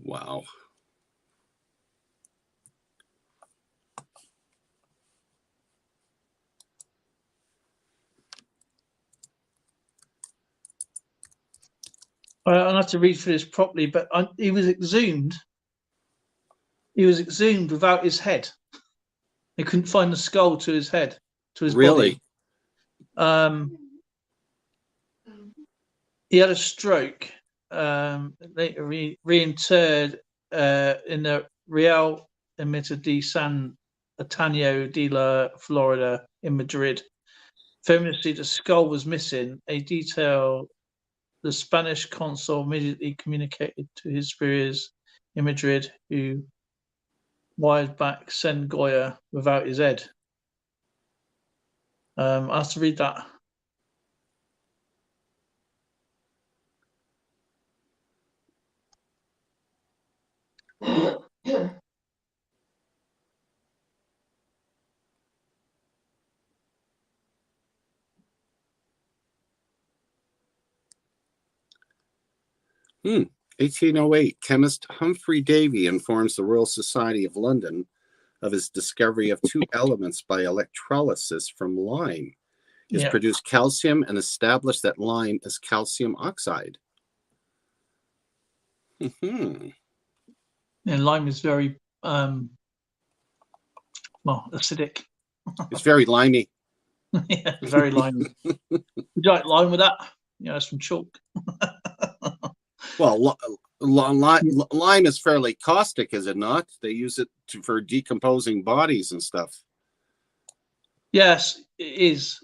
Wow. I'll have to read through this properly, but he was exhumed. He was exhumed without his head. They couldn't find the skull to his head, to his body. He had a stroke. Later reinterred in the Real Ermita de San Antonio de la Florida in Madrid. Famously, the skull was missing. A detail the Spanish consul immediately communicated to his superiors in Madrid, who wired back send Goya without his head. I have to read that. Hmm. 1808, chemist Humphrey Davy informs the Royal Society of London of his discovery of two elements by electrolysis from lime. He has produced calcium and established that lime is calcium oxide. Mm-hmm. And lime is very acidic. It's very limey. Yeah, very limey. Would you like lime with that? Yeah, it's from chalk. Well, lime is fairly caustic, is it not? They use it for decomposing bodies and stuff. Yes, it is.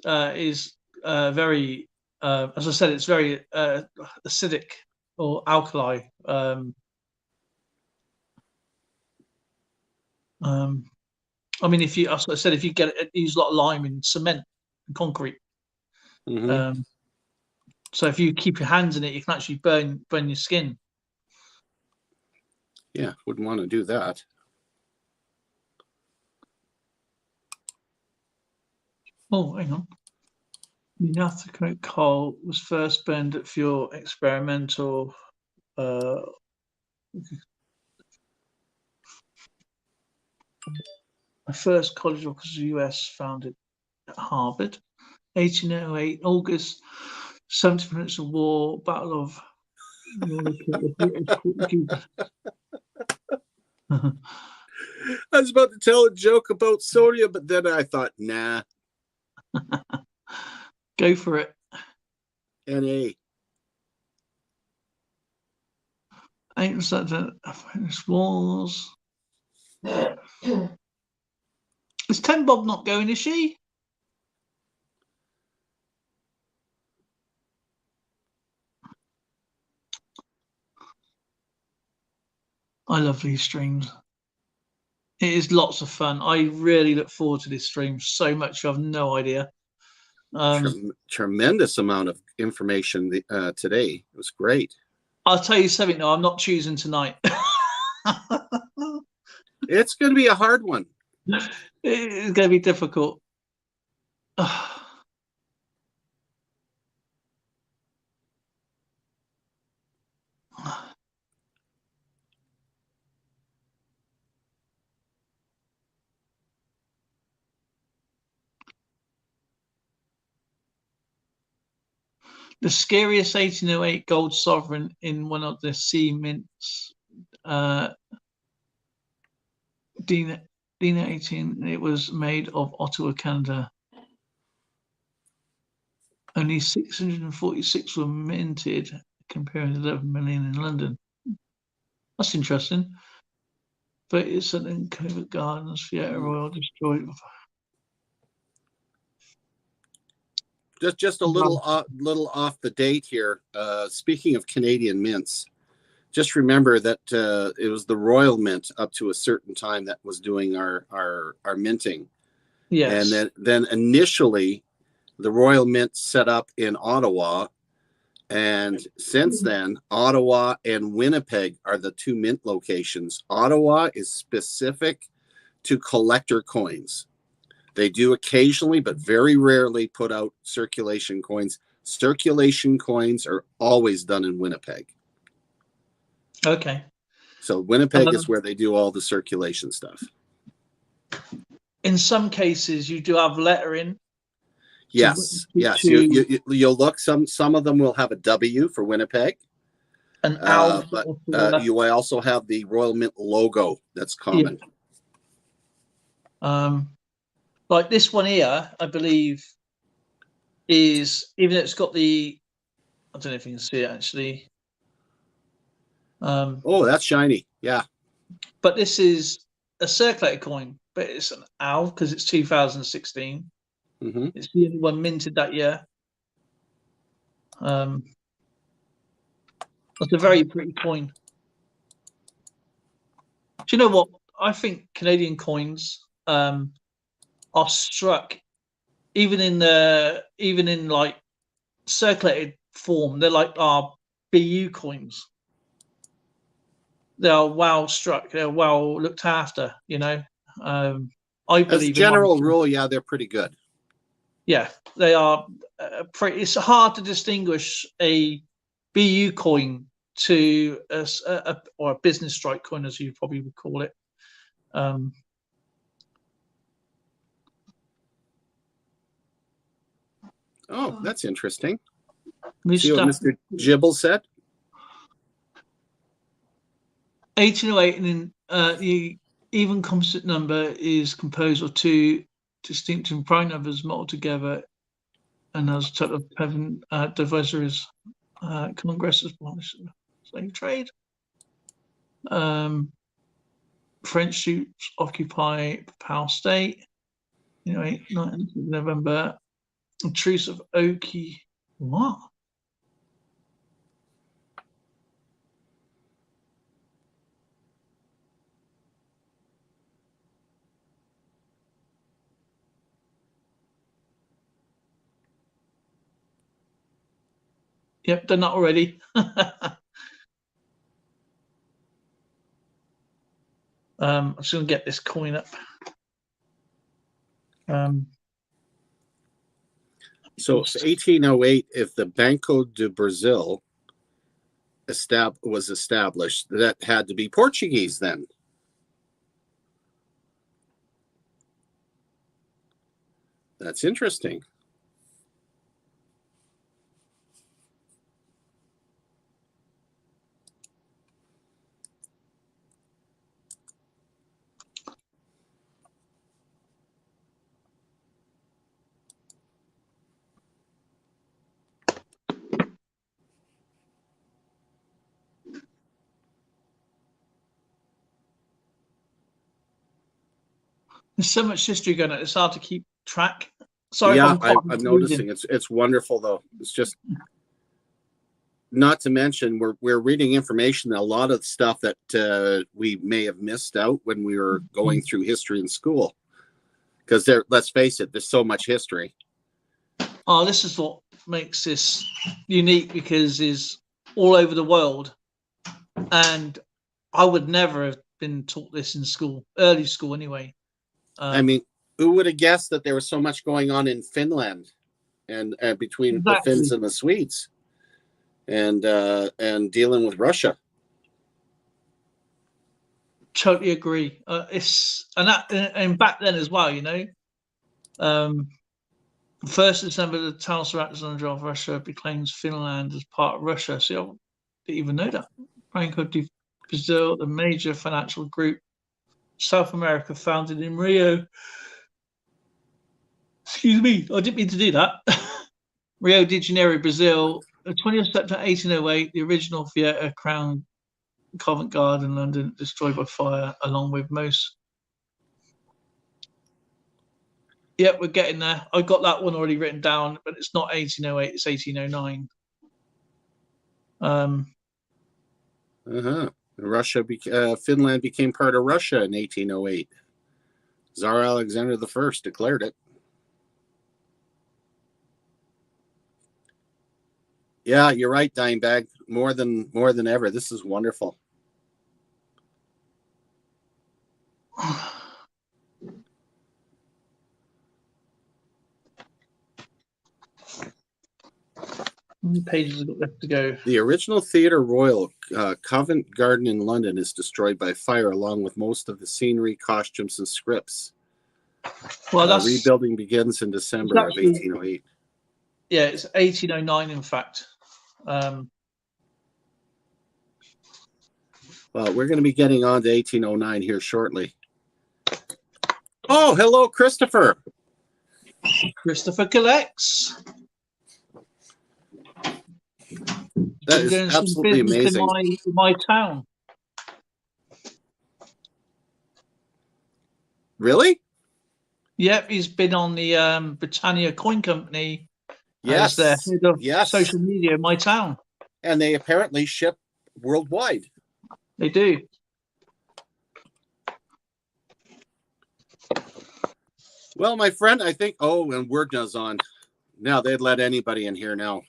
Very, as I said, it's very acidic or alkali. I mean, if you, as I said, if you use a lot of lime in cement and concrete. Mm-hmm. So if you keep your hands in it, you can actually burn your skin. Yeah, wouldn't want to do that. Oh, hang on. The Nathacote coal was first burned at fuel experimental. My first college was the US, founded at Harvard. 1808, August, 70 Peninsula War, Battle of. I was about to tell a joke about Soria, but then I thought, nah. Go for it. NA. Ain't that the Wars? Is 10 Bob not going, is she? I love these streams. It is lots of fun. I really look forward to this stream so much. You have no idea. Tremendous amount of information today. It was great. I'll tell you something, though. I'm not choosing tonight. It's going to be a hard one. It's going to be difficult. The scariest 1808 gold sovereign in one of the sea mints. Dina 18. It was made of Ottawa, Canada. Only 646 were minted, comparing 11 million in London. That's interesting. But it's in Covent Gardens, Theatre Royal destroyed. Just a little off the date here. Speaking of Canadian mints, just remember that it was the Royal Mint up to a certain time that was doing our minting. Yes. And then initially the Royal Mint set up in Ottawa, and since then Ottawa and Winnipeg are the two mint locations. Ottawa is specific to collector coins. They do occasionally, but very rarely, put out circulation coins. Circulation coins are always done in Winnipeg. Okay. So Winnipeg is where they do all the circulation stuff. In some cases, you do have lettering. Yes, yes. You'll look. Some of them will have a W for Winnipeg. An owl. But you also have the Royal Mint logo. That's common. Yeah. Like this one here, I believe, is, even though it's got the, I don't know if you can see it actually. Oh, that's shiny. Yeah. But this is a circulated coin, but it's an owl because it's 2016. Mm-hmm. It's the only one minted that year. That's a very pretty coin. Do you know what? I think Canadian coins are struck, even in like circulated form. They're like our BU coins. They are well struck. They're well looked after. You know, I believe. As a general rule, yeah, they're pretty good. Yeah, they are pretty. It's hard to distinguish a BU coin to or a business strike coin, as you probably would call it. Oh, that's interesting. See what Mr. Gibble said? 1808, and then the even composite number is composed of two distinct and prime numbers modeled together, and has a total of 7 divisors. Congress slave trade. French troops occupy Papal State. 9th November. Truce of Oki. What? Yep, done that already. I'm just going to get this coin up. So 1808, if the Banco do Brazil was established, that had to be Portuguese then. That's interesting. There's so much history going on. It's hard to keep track. Sorry, Yeah, I'm I'm noticing it's wonderful though. It's just, not to mention we're reading information, a lot of stuff that we may have missed out when we were going through history in school, because let's face it, there's so much history. Oh, this is what makes this unique, because it's all over the world, and I would never have been taught this in school, early school anyway. I mean, who would have guessed that there was so much going on in Finland and between the Finns and the Swedes, and dealing with Russia? Totally agree. And back then as well, you know, 1st December, the Talos Alexander of Russia proclaims Finland as part of Russia. See, I didn't even know that. Banco de Brazil, the major financial group, South America, founded in Rio. Excuse me, I didn't mean to do that. Rio de Janeiro, Brazil, the 20th September 1808, the original theatre Crown Covent Garden in London destroyed by fire, along with most. Yep, we're getting there. I got that one already written down, but it's not 1808, it's 1809. Finland became part of Russia in 1808. Tsar Alexander I declared it. Yeah, you're right, Dimebag. More than ever. This is wonderful. How many pages have got left to go? The original Theatre Royal, Covent Garden in London, is destroyed by fire, along with most of the scenery, costumes, and scripts. Well, rebuilding begins in December of 1808. Yeah, it's 1809, in fact. Well, we're going to be getting on to 1809 here shortly. Oh, hello, Christopher. Christopher collects. That is absolutely amazing. In my town. Really? Yep, he's been on the Britannia Coin Company. Yes. As the head of social media in my town. And they apparently ship worldwide. They do. Well, my friend, I think. Oh, and Wordna's on. Now they'd let anybody in here now.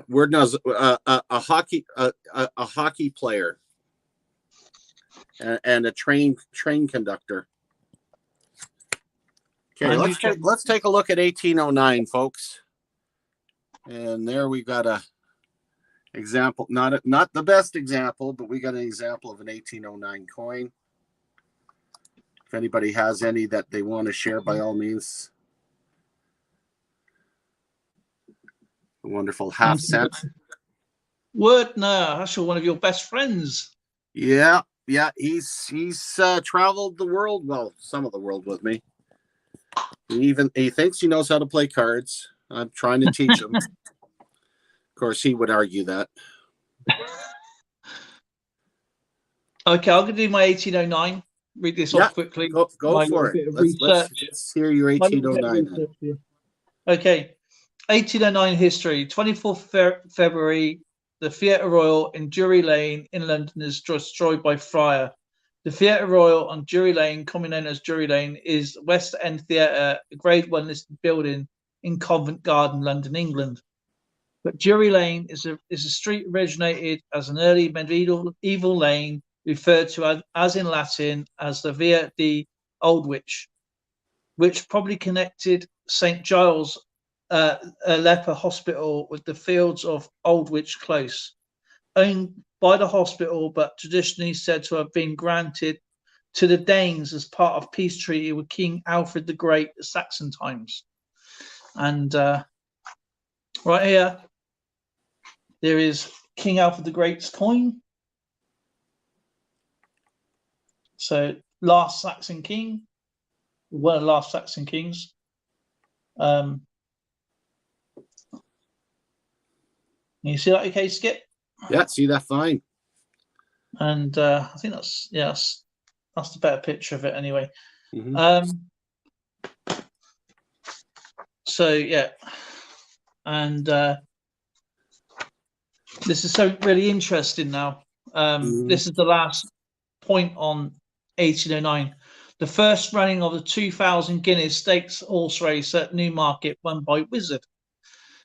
Wordna's a hockey player and a train conductor. Okay, let's take a look at 1809, folks. And there we got a example, not the best example, but we got an example of an 1809 coin. If anybody has any that they want to share, by all means. A wonderful half cent. Wordner, that's one of your best friends. Yeah, he's traveled the world, well, some of the world with me. He thinks he knows how to play cards. I'm trying to teach him. Of course, he would argue that. Okay, I'm going to do my 1809. Read this off quickly. Go for it. Let's hear your 1809. Okay, 1809 history. 24th February, the Theatre Royal in Drury Lane in London is destroyed by fire. The Theatre Royal on Drury Lane, commonly known as Drury Lane, is West End Theatre, a Grade 1 listed building in Covent Garden, London, England. But Drury Lane is a street originated as an early medieval lane, referred to as in Latin as the Via di Aldwych, which probably connected St. Giles Leper Hospital with the fields of Aldwych Close, owned by the hospital, but traditionally said to have been granted to the Danes as part of peace treaty with King Alfred the Great at Saxon times. And right here, there is King Alfred the Great's coin. So last Saxon king, one of the last Saxon kings. You see that okay, Skip? Yeah, see that fine. And I think that's That's the better picture of it anyway. Mm-hmm. So yeah, and this is so really interesting now. This is the last point on 1809. The first running of the 2,000 Guineas Stakes horse race at Newmarket, won by Wizard.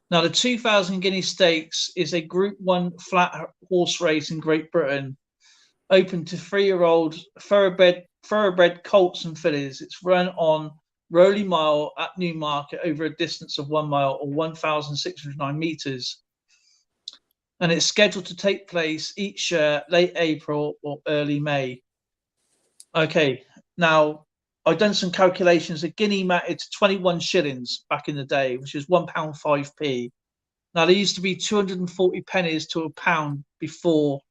Now, the 2,000 Guineas Stakes is a Group 1 flat horse race in Great Britain, open to 3-year-old thoroughbred colts and fillies. It's run on Rowley Mile at Newmarket over a distance of 1 mile or 1,609 metres. And it's scheduled to take place each year, late April or early May. Okay, now I've done some calculations. A guinea mattered to 21 shillings back in the day, which is £1.05p. Now, there used to be 240 pennies to a pound before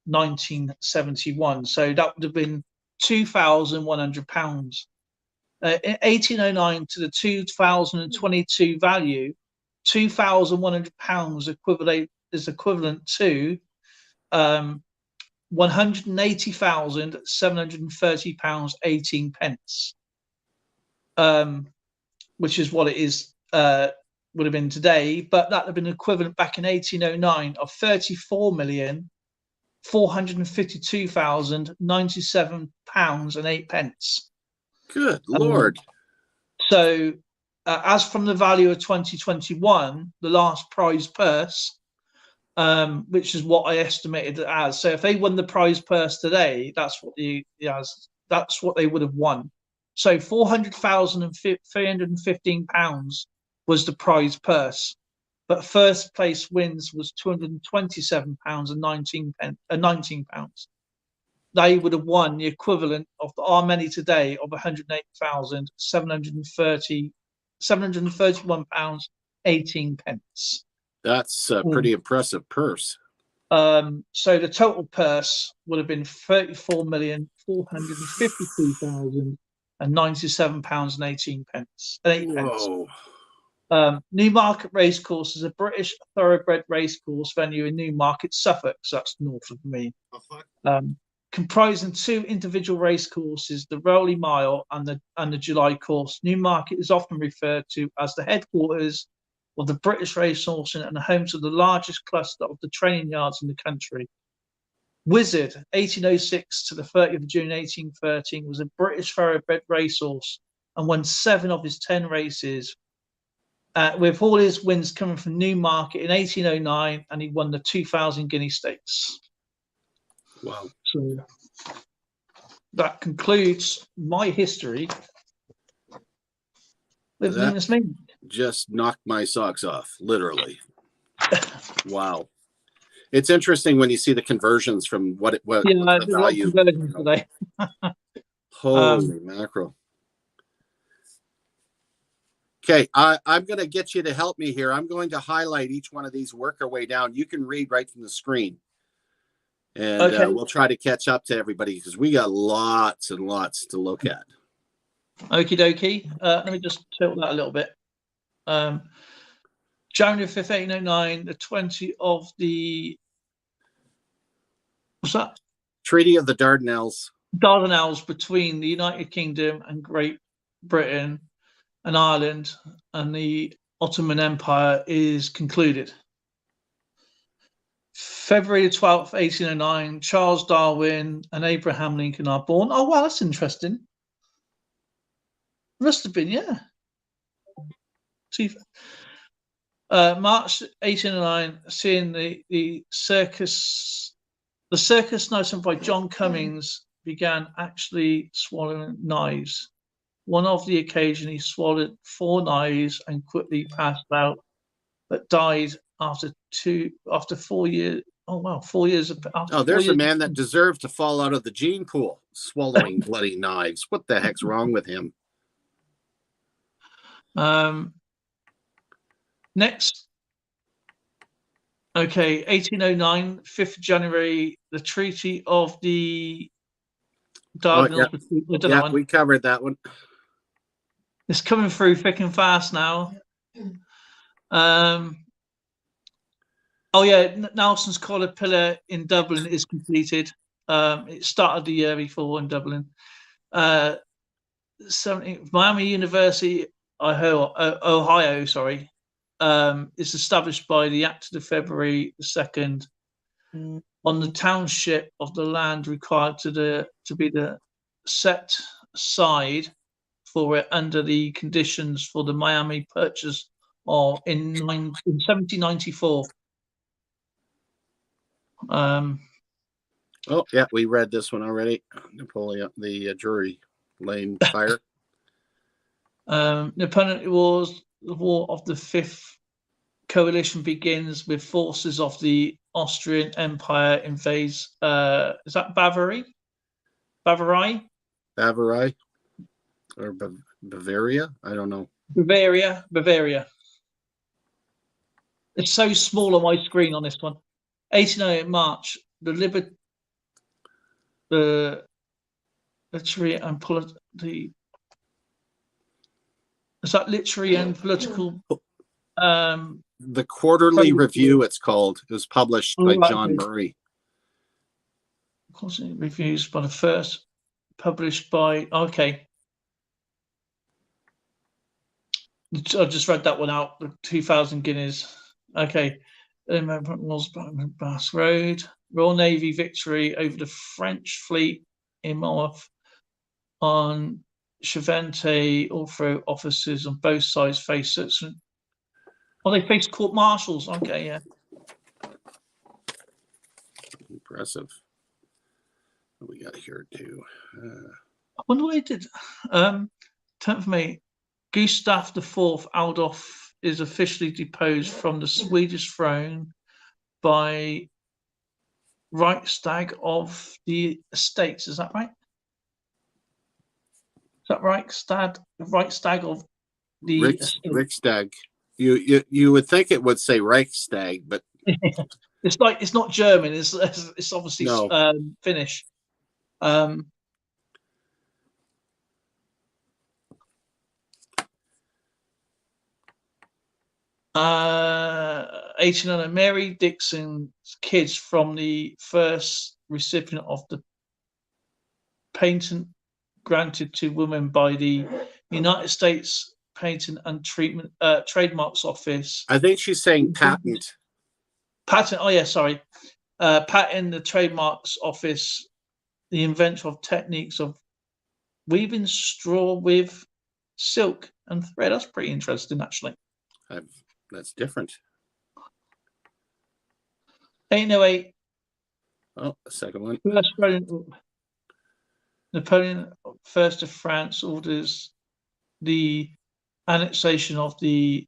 1971. So that would have been £2,100. In 1809 to the 2022 value, £2,100 is equivalent to £180,730.18, which is what it is would have been today, but that would have been equivalent back in 1809 of £34,452,097.08. Good Lord. So as from the value of 2021, the last prize purse, which is what I estimated it as. So if they won the prize purse today, that's what that's what they would have won. So £400,315 was the prize purse, but first place wins was £227.19. They would have won the equivalent of our money today of £108,731.18. That's a pretty impressive purse. So the total purse would have been £34,452,097.18. Newmarket Racecourse is a British thoroughbred racecourse venue in Newmarket, Suffolk. So that's north of me. Comprising 2 individual racecourses, the Rowley Mile and the July course. Newmarket is often referred to as the headquarters of the British racehorse and the home to the largest cluster of the training yards in the country. Wizard, 1806 to the 30th of June 1813, was a British thoroughbred racehorse and won 7 of his 10 races, with all his wins coming from Newmarket in 1809, and he won the 2,000 Guinea Stakes. Wow. So that concludes my history with numismatics. Just knocked my socks off, literally. Wow. It's interesting when you see the conversions from what the value. Today. Holy mackerel. Okay, I'm going to get you to help me here. I'm going to highlight each one of these, work our way down. You can read right from the screen. And we'll try to catch up to everybody because we got lots and lots to look at. Okie dokie. Let me just tilt that a little bit. January 5th, 1809, the 20 of the... What's that? Treaty of the Dardanelles. Dardanelles between the United Kingdom and Great Britain and Ireland and the Ottoman Empire is concluded. February 12th, 1809, Charles Darwin and Abraham Lincoln are born. Oh, wow, that's interesting. Must have been, yeah. March 1809, seeing the circus noted by John Cummings began actually swallowing knives. One of the occasion he swallowed 4 knives and quickly passed out, but died after 4 years. Oh wow, 4 years. There's a man that deserved to fall out of the gene pool, swallowing bloody knives. What the heck's wrong with him? Next. Okay, 1809, 5th January, the Treaty of the Dardanelles. We covered that one. It's coming through thick and fast now. Nelson's Collar Pillar in Dublin is completed. It started the year before in Dublin. Miami University, Ohio, sorry, is established by the Act of February 2nd on the township of the land required to be the set aside for it under the conditions for the Miami Purchase in 1794. Oh, yeah, we read this one already. Napoleon, the Drury Lane fire. Napoleonic Wars, the War of the Fifth Coalition begins with forces of the Austrian Empire invades. Is that Bavaria? Or Bavaria? I don't know. Bavaria. It's so small on my screen on this one. 1808 March. The literary and political. Is that literary and political? The Quarterly Review, it's called. It was published by John Murray. Quarterly Reviews by the first, published by. Okay. I just read that one out. 2,000 guineas. Okay. Bass Road. Royal Navy victory over the French fleet in Monmouth on Chevante. Although officers on both sides faced certain. Oh, they faced court martials. Okay, yeah. Impressive. What we got here too. I wonder what he did. 10th of May. Gustav IV Adolf is officially deposed from the Swedish throne by Reichstag of the Estates. Is that right? Is that Reichstag of the Reichstag. You would think it would say Reichstag, but it's not German. It's obviously Finnish. 1800 Mary Dixon's kids from the first recipient of the patent granted to women by the United States Patent and Trademarks Office. I think she's saying patent. Patent. Oh yeah, sorry. Patent the Trademarks Office, the invention of techniques of weaving straw with silk and thread. That's pretty interesting, actually. That's different. 1808. Oh, the second one. Napoleon I of France orders the annexation of the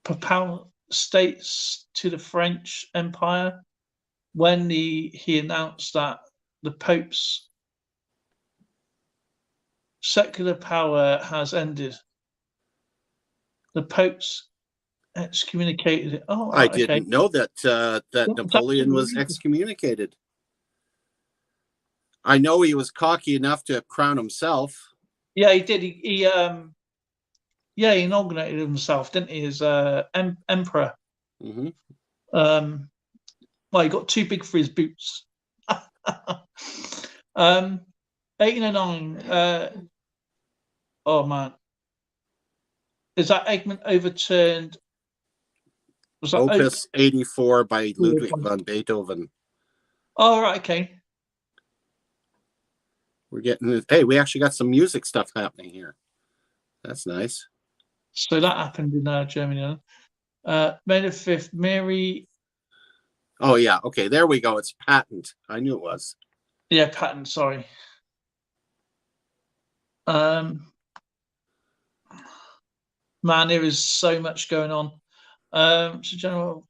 Papal States to the French Empire when he announced that the Pope's secular power has ended. The Pope's excommunicated it. Oh, I didn't know that Napoleon was excommunicated. I know he was cocky enough to crown himself. Yeah, he did. He inaugurated himself, didn't he, as emperor? Mm-hmm. Well, he got too big for his boots. 1809. Oh man, is that Egmont overturned? Was that Opus 84 by Ludwig van Beethoven. Oh right, okay. We're getting. Hey, we actually got some music stuff happening here. That's nice. So that happened in Germany. May the 5th, Mary. Oh yeah, okay. There we go. It's patent. I knew it was. Yeah, patent. Sorry. Man, there is so much going on. So General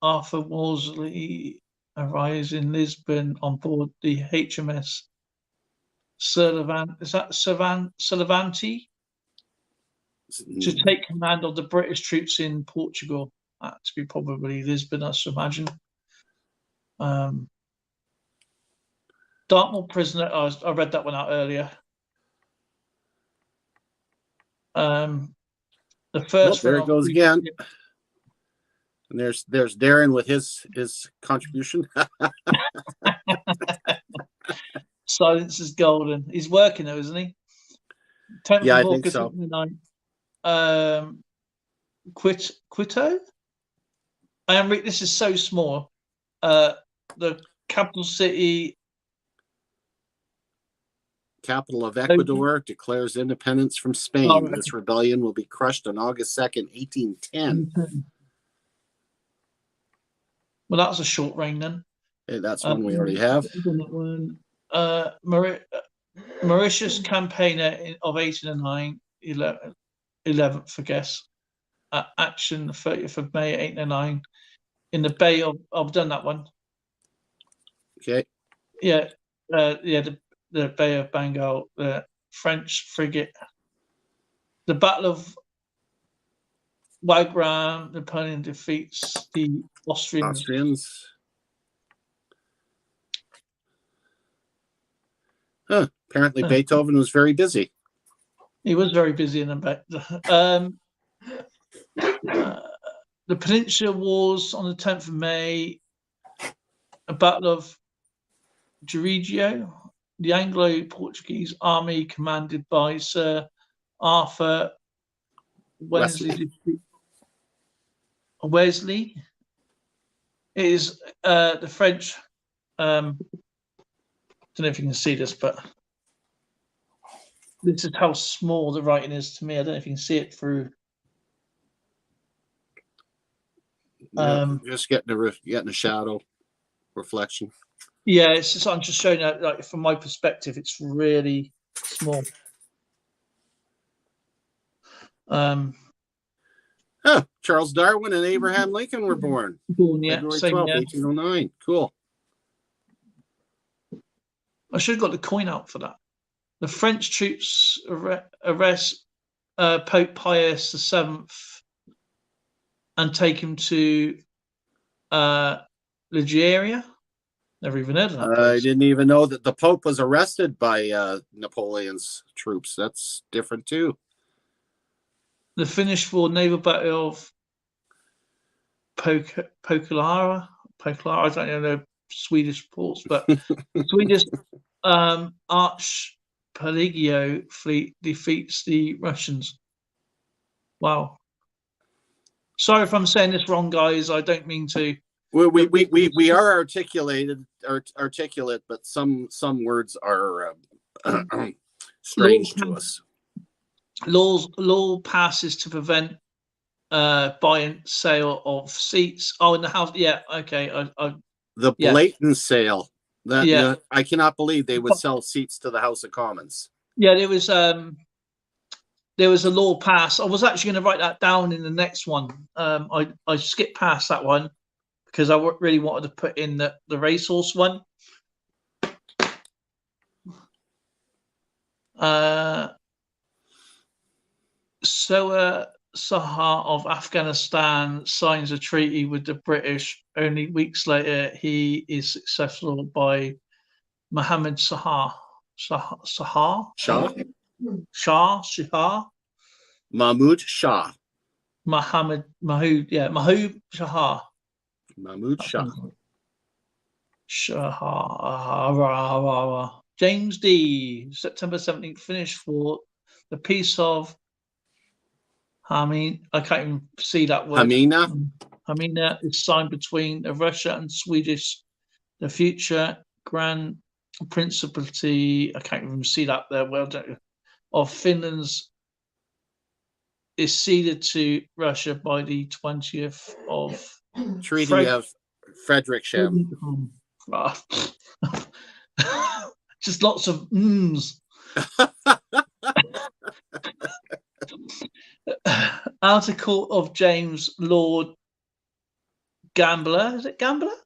Arthur Wolseley arrives in Lisbon on board the HMS Sullivan. Is that Sullivanti? To take command of the British troops in Portugal. That to be probably Lisbon, I should imagine. Dartmoor prisoner. I read that one out earlier. The first. There it goes again. And there's Darren with his contribution. Silence is golden. He's working though, isn't he? 10th Yeah, of I think August, so. 1909. Quito. This is so small. The capital city. Capital of Ecuador declares independence from Spain. Oh, right. This rebellion will be crushed on August 2nd, 1810. Well, that was a short reign then. Okay, that's one we already have. Mauritius campaigner of 1809, 11th, I guess. Action, the 30th of May, 1809. In the Bay of, I've done that one. Okay. Yeah, the Bay of Bengal, the French frigate. The Battle of Wagram, Napoleon defeats the Austrians. Huh. Apparently Beethoven was very busy. He was very busy in the back. The Peninsula Wars on the 10th of May. A Battle of Jorigio. The Anglo-Portuguese army commanded by Sir Arthur Wesley is the French. Don't know if you can see this, but this is how small the writing is to me. I don't know if you can see it through. Just getting a shadow reflection. Yeah, it's just I'm just showing that, like, from my perspective, it's really small. Charles Darwin and Abraham Lincoln were born. Yeah, February same 12th, year. 1809. Cool. I should have got the coin out for that. The French troops arrest Pope Pius VII and take him to Nigeria. Never even heard of that place. I didn't even know that the Pope was arrested by Napoleon's troops. That's different too. The Finnish for naval battle of Pokelara. I don't know Swedish ports, but Swedish Archipelago fleet defeats the Russians. Wow. Sorry if I'm saying this wrong, guys. I don't mean to. We are articulate, but some words are strange to us. Law passes to prevent buy and sale of seats. Oh, in the House. Yeah. Okay. The blatant sale. I cannot believe they would sell seats to the House of Commons. Yeah, there was a law passed. I was actually going to write that down in the next one. I skipped past that one because I really wanted to put in the racehorse one. Sahar of Afghanistan signs a treaty with the British. Only weeks later, he is successful by Mohammed Shah. Mahmud Shah. Mahmud Shah. Mahmud Shah. James D. September 17th, finished for the Peace of I can't even see that word. Hamina is signed between Russia and Swedish. The future Grand Principality, I can't even see that there. Well, of Finland's is ceded to Russia by the 20th of Treaty of Frederick. Just lots of mms. Article of James Lord Gambler. Is it Gambler?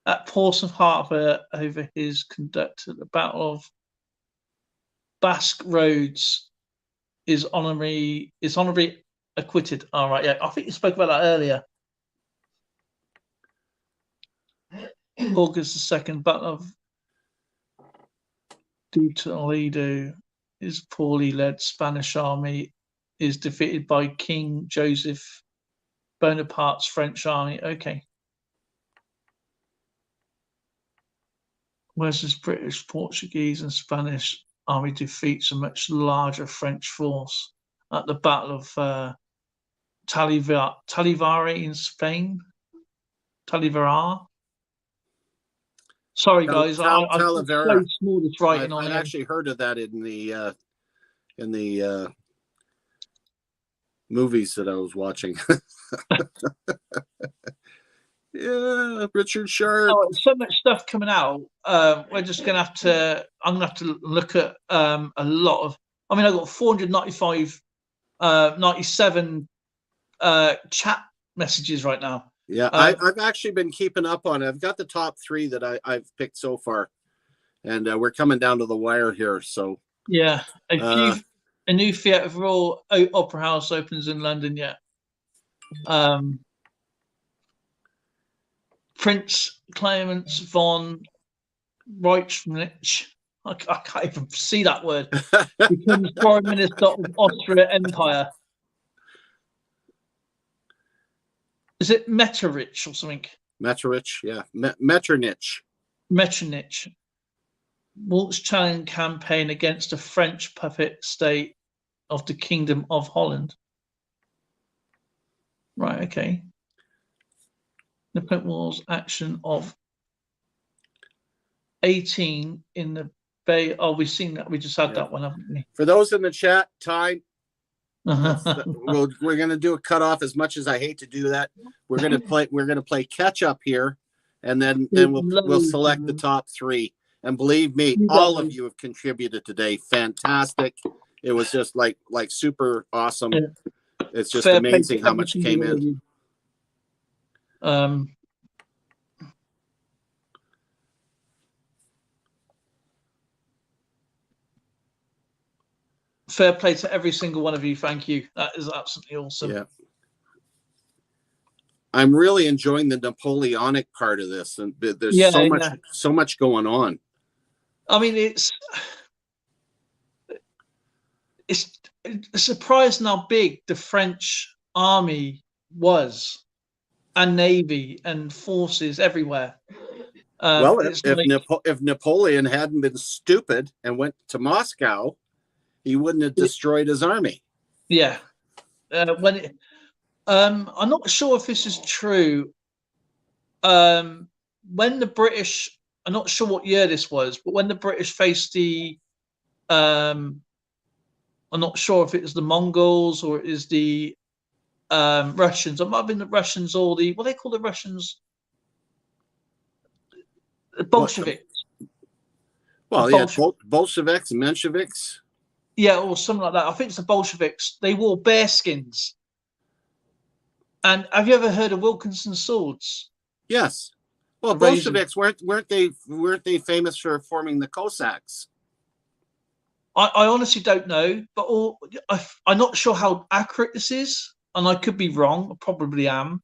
At Portsmouth Harbour over his conduct at the Battle of Basque Roads is honorably acquitted. All right, yeah. I think you spoke about that earlier. August the 2nd, Battle of de Toledo is poorly led Spanish army is defeated by King Joseph Bonaparte's French army. Okay. Whereas this British, Portuguese, and Spanish army defeats a much larger French force at the Battle of Talavera in Spain. Talavera. Sorry, guys, I'm so small this writing on I've here. actually heard of that in the movies that I was watching. Yeah, Richard Sharp. Oh, so much stuff coming out. We're just gonna have to. I'm gonna have to look at a lot of. I mean, I've got 495, 97 chat messages right now. Yeah, I've actually been keeping up on it. I've got the top 3 that I've picked so far, and we're coming down to the wire here. So yeah, a new theatre of Royal Opera House opens in London. Yeah. Prince Clemens von Reichenich, I can't even see that word, becomes Foreign Minister of Austria Empire. Is it Metternich or something? Metternich, yeah. Metternich. Metternich. Walt's challenge campaign against the French puppet state of the Kingdom of Holland. Right, okay. The Napoleon Wars action of 18 in the Bay. Oh, we've seen that. We just had that one, haven't we? For those in the chat, time. We're going to do a cutoff. As much as I hate to do that, we're going to play. We're going to play catch up here, and then we'll select the top 3. And believe me, all of you have contributed today. Fantastic! It was just like super awesome. Yeah. It's just amazing how much came in. Fair play to every single one of you. Thank you. That is absolutely awesome. Yeah. I'm really enjoying the Napoleonic part of this, and there's so much going on. I mean, it's surprising how big the French army was, and navy and forces everywhere. Well, if Napoleon hadn't been stupid and went to Moscow, he wouldn't have destroyed his army. Yeah. I'm not sure if this is true. When the British, I'm not sure what year this was, but when the British faced the, I'm not sure if it was the Mongols or it is the Russians. It might have been the Russians or the, what do they call the Russians? The Bolsheviks. Bolsheviks, Mensheviks. Yeah, or something like that. I think it's the Bolsheviks. They wore bear skins. And have you ever heard of Wilkinson Swords? Yes. Well, Bolsheviks weren't they famous for forming the Cossacks? I honestly don't know, but I'm not sure how accurate this is, and I could be wrong. I probably am.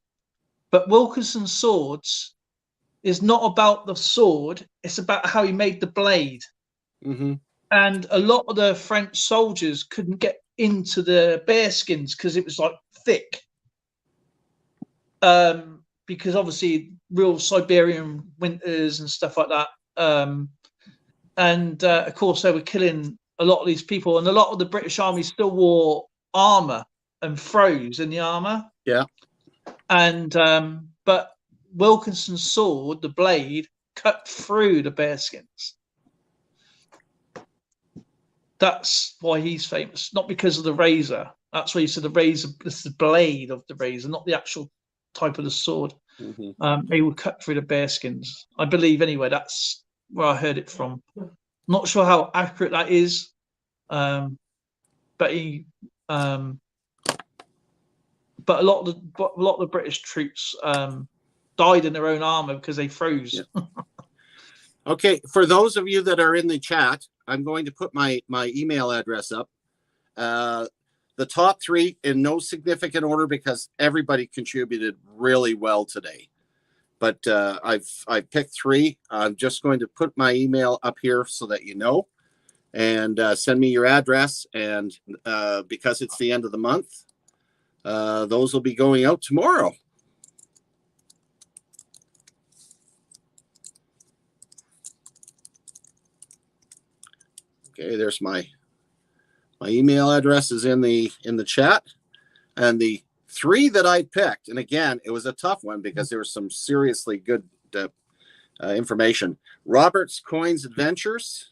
But Wilkinson Swords is not about the sword; it's about how he made the blade. Mm-hmm. And a lot of the French soldiers couldn't get into the bearskins because it was like thick. Because obviously real Siberian winters and stuff like that. Of course they were killing a lot of these people, and a lot of the British army still wore armor and froze in the armor. Yeah. And but Wilkinson's sword, the blade, cut through the bearskins. That's why he's famous, not because of the razor. That's why you said the razor. This is the blade of the razor, not the actual type of the sword. Mm-hmm. They would cut through the bearskins, I believe. Anyway, that's where I heard it from. Not sure how accurate that is, but he, but a lot of the British troops died in their own armor because they froze. Yeah. Okay, for those of you that are in the chat, I'm going to put my email address up. The top 3 in no significant order because everybody contributed really well today. But I've picked 3. I'm just going to put my email up here so that you know, and send me your address. And because it's the end of the month, those will be going out tomorrow. Okay, there's my email address is in the chat, and the three that I picked, and again, it was a tough one because there was some seriously good information. Robert's Coins Adventures,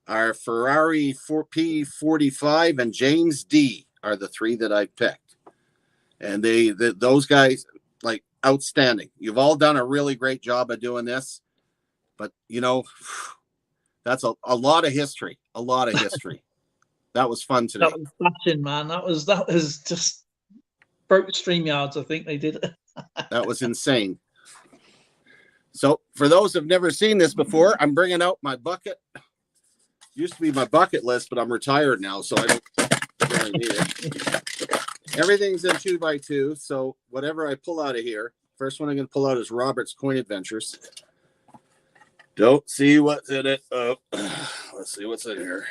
our Ferrari P45, and James D are the three that I picked, and those guys, like, outstanding. You've all done a really great job of doing this, but you know, that's a lot of history. A lot of history. That was fun today. That was flashing, man. That was just broke StreamYards. I think they did it. That was insane. So for those who've never seen this before, I'm bringing out my bucket. Used to be my bucket list, but I'm retired now, so I don't really need it. Everything's in 2x2, so whatever I pull out of here, first one I'm going to pull out is Robert's Coin Adventures. Don't see what's in it. Let's see what's in here.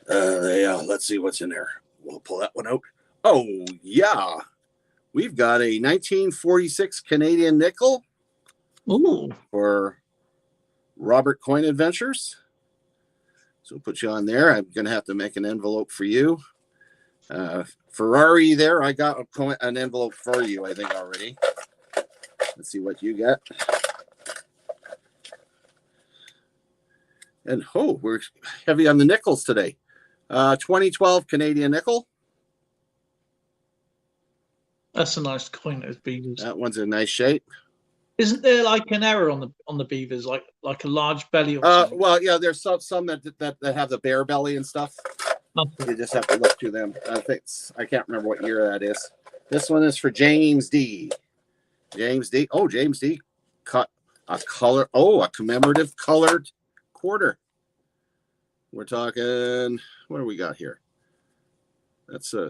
Yeah, let's see what's in there. We'll pull that one out. Oh, yeah. We've got a 1946 Canadian nickel. Ooh. For Robert Coin Adventures. So we'll put you on there. I'm going to have to make an envelope for you. Ferrari there. I got an envelope for you, I think, already. Let's see what you get. And, oh, we're heavy on the nickels today. 2012 Canadian nickel. That's a nice coin, those beavers. That one's in nice shape. Isn't there like an error on the beavers, like a large belly or something? Well, yeah, there's some that have the bare belly and stuff. Okay. You just have to look through them. I can't remember what year that is. This one is for James D. James D. Oh, James D. Cut a color. Oh, a commemorative colored quarter. We're talking. What do we got here? That's I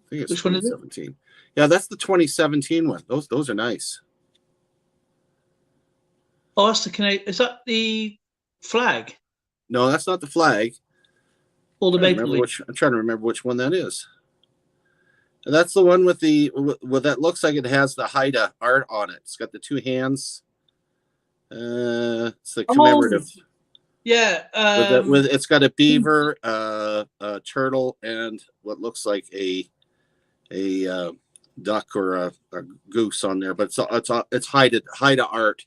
think it's Which one is it? 2017. Yeah, that's the 2017 one. Those are nice. Oh, that's the Canadian. Is that the flag No, that's not the flag. or the Maple Leaf? I'm trying to remember which one that is. And that's the one with that looks like it has the Haida art on it. It's got the two hands. It's the commemorative. Oh, yeah. It's got a beaver, a turtle, and what looks like a duck or a goose on there. But it's Haida art.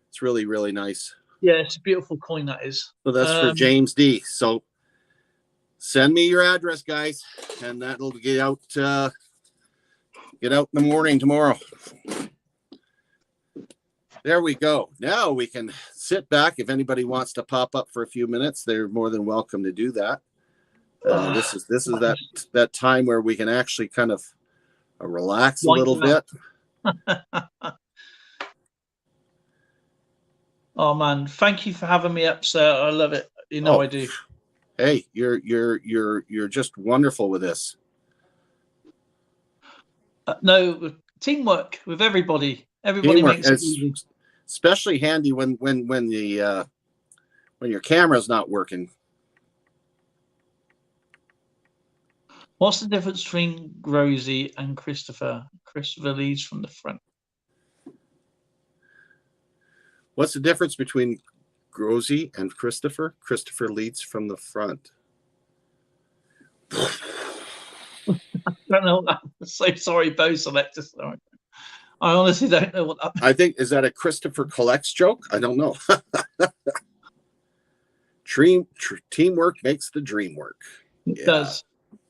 It's really, really nice. Yeah, it's a beautiful coin, that is. So that's for James D. So send me your address, guys, and that'll get out in the morning tomorrow. There we go. Now we can sit back. If anybody wants to pop up for a few minutes, they're more than welcome to do that. This is that time where we can actually kind of relax a little bit. Oh man, thank you for having me up, sir. I love it. You know I do. Hey, you're just wonderful with this. No, teamwork with everybody. Everybody makes it easy. Especially handy when your camera's not working. What's the difference between Rosie and Christopher? Christopher leads from the front. What's the difference between Rosie and Christopher? Christopher leads from the front. I don't know what that. I'm so sorry, Bo Selector. Sorry. I honestly don't know what that. I think, is that a Christopher Collects joke? I don't know. Teamwork makes the dream work. It does.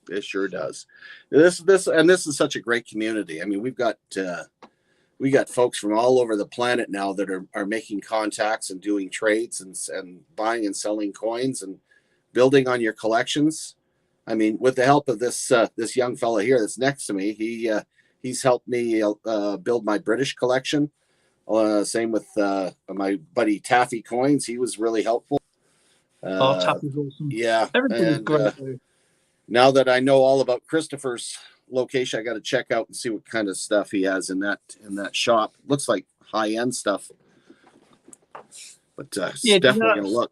It sure does. This is such a great community. I mean, we got folks from all over the planet now that are making contacts and doing trades and buying and selling coins and building on your collections. I mean, with the help of this young fella here that's next to me, he's helped me build my British collection. Same with my buddy Taffy Coins. He was really helpful. Taffy's awesome. Yeah. Everything's great. Now that I know all about Christopher's location, I got to check out and see what kind of stuff he has in that shop. Looks like high-end stuff. But definitely going to look.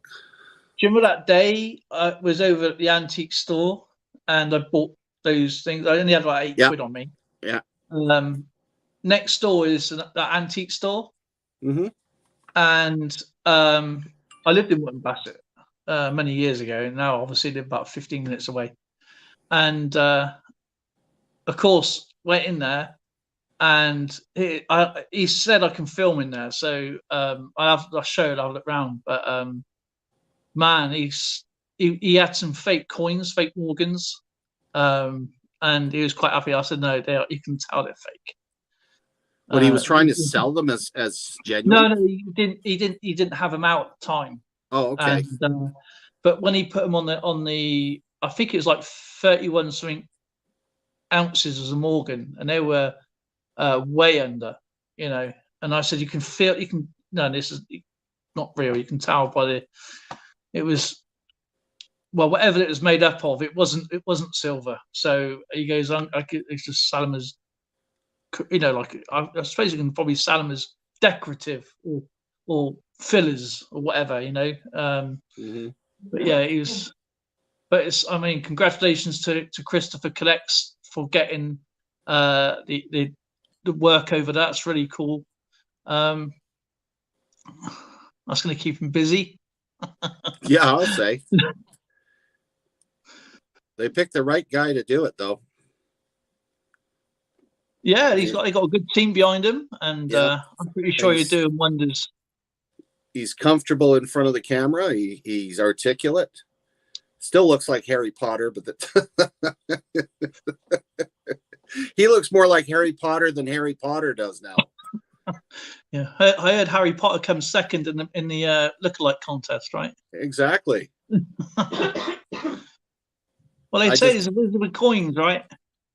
Do you remember that day I was over at the antique store and I bought those things? I only had like £8 on me. Yeah. Next door is that antique store. Mm-hmm. And I lived in Wootton Bassett. many years ago, and now obviously live about 15 minutes away. And of course, went in there, and he said I can film in there, so I showed, I'll look round, but man, he had some fake coins, fake Morgans, and he was quite happy. I said, no, you can tell they're fake. But he was trying to sell them as genuine. No, he didn't have them out at the time. Oh, okay. And, but when he put them on the, I think it was like 31 something ounces as a Morgan, and they were way under, you know. And I said, no, this is not real. You can tell by it was, well, whatever it was made up of, it wasn't silver. So he goes, it's just sell them as, you know, like I suppose you can probably sell them as decorative or fillers or whatever, you know. But yeah, he was. But I mean, congratulations to Christopher Collects for getting the work over that. It's really cool. That's going to keep him busy. Yeah, I'll say. They picked the right guy to do it, though. Yeah, he's got a good team behind him, and yeah. I'm pretty sure you're doing wonders. He's comfortable in front of the camera. He's articulate. Still looks like Harry Potter, but he looks more like Harry Potter than Harry Potter does now. Yeah, I heard Harry Potter comes second in the lookalike contest, right? Exactly. Well, they say there's Elizabeth coins, right?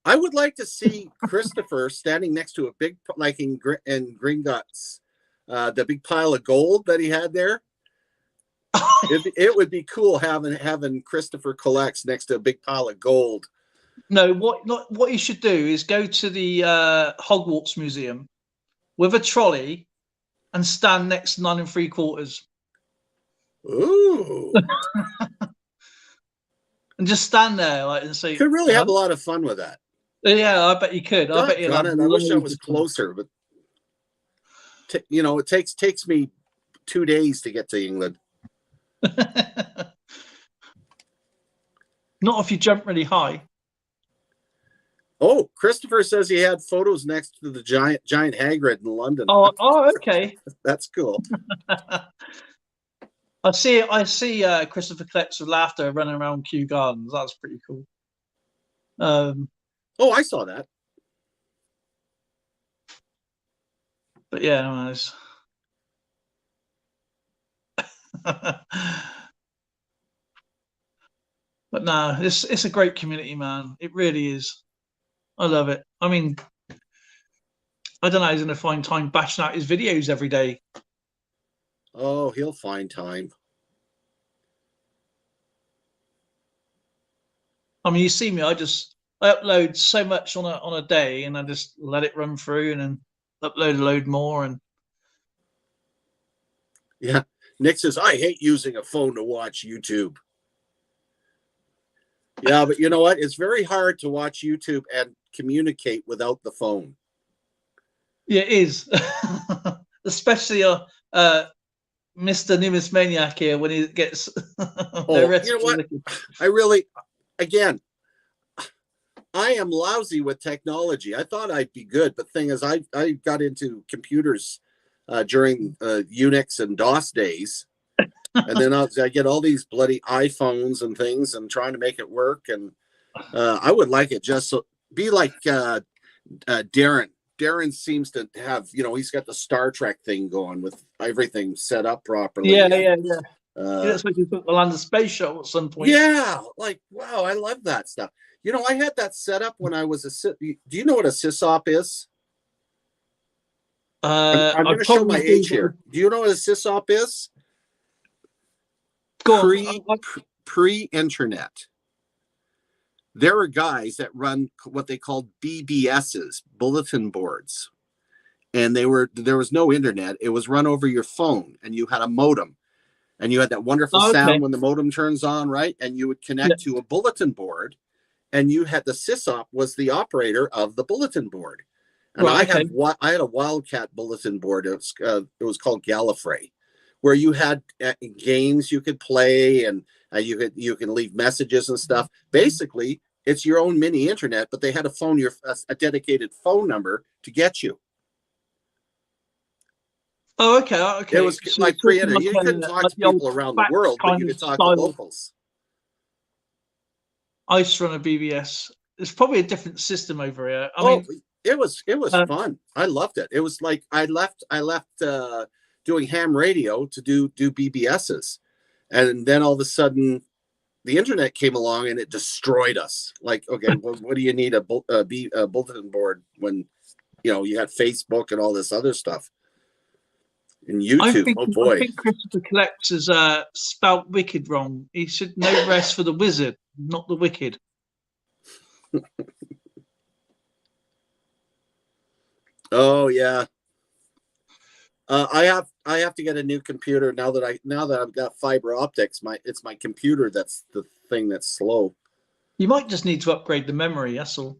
I would like to see Christopher standing next to a big, like in Gringotts, the big pile of gold that he had there. It would be cool having Christopher Collects next to a big pile of gold. No, what you should do is go to the Hogwarts Museum with a trolley and stand next to 9 3/4. Ooh. And just stand there, like, and say. You could really have a lot of fun with that. Yeah, I bet you could. I bet you. I wish I was closer, but you know, it takes me 2 days to get to England. Not if you jump really high. Oh, Christopher says he had photos next to the giant Hagrid in London. Oh, okay. That's cool. I see Christopher Collects with Laughter running around Kew Gardens. That's pretty cool. Oh, I saw that. But yeah, nice. But no, it's a great community, man. It really is. I love it. I mean, I don't know how he's going to find time bashing out his videos every day. Oh, he'll find time. I mean, you see me, I upload so much on a day, and I just let it run through and then upload a load more. And yeah, Nick says, I hate using a phone to watch YouTube. Yeah, but you know what? It's very hard to watch YouTube and communicate without the phone. Yeah, it is. Especially Mr. Numismaniac here when he gets you know what? I am lousy with technology. I thought I'd be good, but thing is, I got into computers during Unix and DOS days. And then I get all these bloody iPhones and things and trying to make it work. And I would like it just so be like Darren. Darren seems to have, you know, he's got the Star Trek thing going with everything set up properly. Yeah. That's what you put the land of space shuttle at some point. Yeah, like, wow, I love that stuff. You know, I had that set up when I was do you know what a sysop is? I'm going to show my age here. Do you know what a sysop is? Pre-internet. There are guys that run what they called BBSs, bulletin boards. And there was no internet. It was run over your phone, and you had a modem. And you had that wonderful sound when the modem turns on, right? And you would connect to a bulletin board, and you had the sysop was the operator of the bulletin board. And I had a Wildcat bulletin board. It was called Gallifrey. where you had games you could play, and you can leave messages and stuff. Basically, it's your own mini internet, but they had a dedicated phone number to get you. Oh, okay. It was So like pre-internet. You couldn't talk to people around the world, but you could talk to locals. I used to run a BBS. It's probably a different system over here. I mean, it was fun. I loved it. It was like I left doing ham radio to do BBSs, and then all of a sudden the internet came along and it destroyed us. Like, okay, what do you need a bulletin board when you had Facebook and all this other stuff and YouTube? I think Christopher Collects has spelt wicked wrong. He should no rest for the wizard, not the wicked. Oh yeah. I have to get a new computer now that I've got fiber optics. It's my computer that's the thing that's slow. You might just need to upgrade the memory. That's all.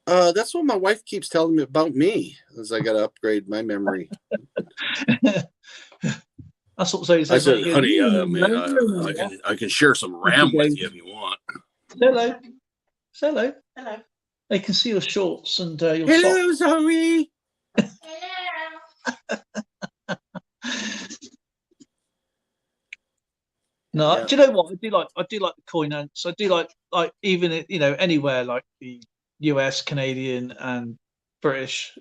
That's what my wife keeps telling me about me. Is I got to upgrade my memory. That's what I said, honey, I can share some RAM with you if you want. Hello. Hello. Hello. They can see your shorts and your Hello, socks. Zoe. No, yeah. Do you know what? I do like the coin hunts. I do like even anywhere like the US, Canadian, and British.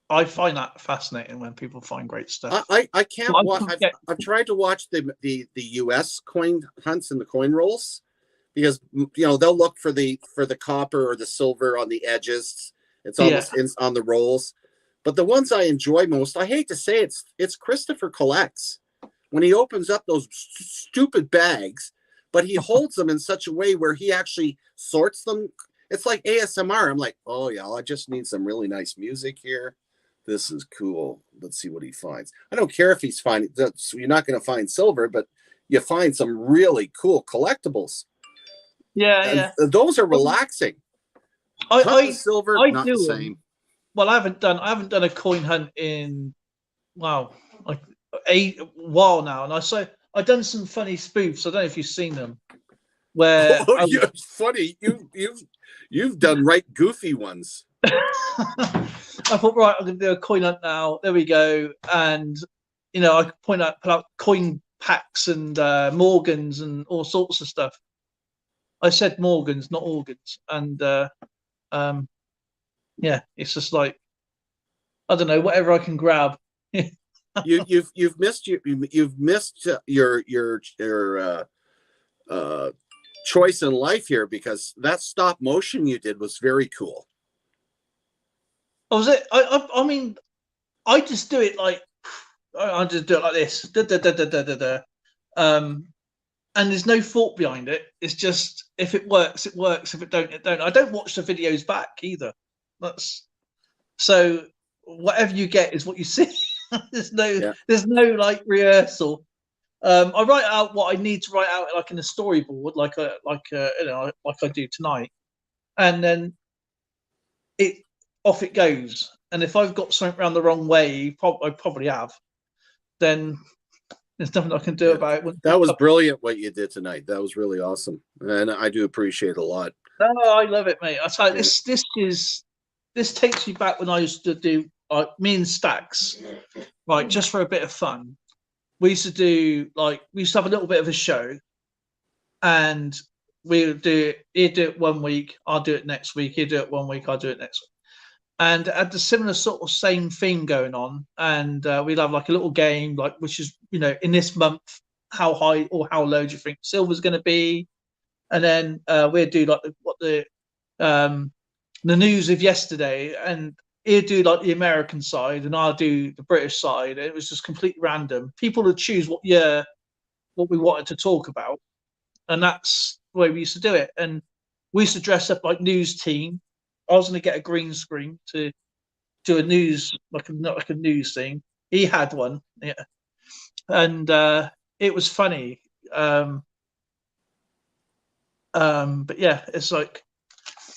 I find that fascinating when people find great stuff. I can't watch. I've tried to watch the US coin hunts and the coin rolls, because they'll look for the copper or the silver on the edges. It's almost on the rolls. But the ones I enjoy most, I hate to say it's Christopher Collects, when he opens up those stupid bags, but he holds them in such a way where he actually sorts them. It's like ASMR. I'm like, oh yeah, I just need some really nice music here. This is cool. Let's see what he finds. I don't care if he's finding. You're not going to find silver, but you find some really cool collectibles. Yeah. Those are relaxing. Silver, I not do the same. Well, I haven't done a coin hunt in like a while now, and I've done some funny spoofs. I don't know if you've seen them. Where it's funny. You've done right goofy ones. I thought, right, I'm going to do a coin hunt now. There we go, and I could put out coin packs and Morgans and all sorts of stuff. I said Morgans, not organs, and it's just like, I don't know, whatever I can grab. You've missed your choice in life here, because that stop motion you did was very cool. Oh, was it? I mean, I just do it like, I just do it like this, and there's no thought behind it. It's just, if it works, it works. If it don't, it don't. I don't watch the videos back either. So whatever you get is what you see. There's no like rehearsal. I write out what I need to write out, like in a storyboard, like I do tonight, and then off it goes. And if I've got something around the wrong way, I probably have, then there's nothing I can do about it. That was brilliant what you did tonight. That was really awesome, and I do appreciate it a lot. Oh, I love it, mate. I tell you, this takes me back when I used to do me and Stacks, right, just for a bit of fun. We used to have a little bit of a show, and we would he'd do it one week, I'll do it next week, he'd do it one week, I'll do it next week. And had the similar sort of same theme going on, and we'd have like a little game, like, which is, in this month, how high or how low do you think silver's going to be? And then we'd do like the news of yesterday, and he'd do like the American side, and I'll do the British side. It was just completely random. People would choose what we wanted to talk about, and that's the way we used to do it. And we used to dress up like news team. I was going to get a green screen to do a news, not like a news thing. He had one, yeah, and it was funny. But yeah, it's like,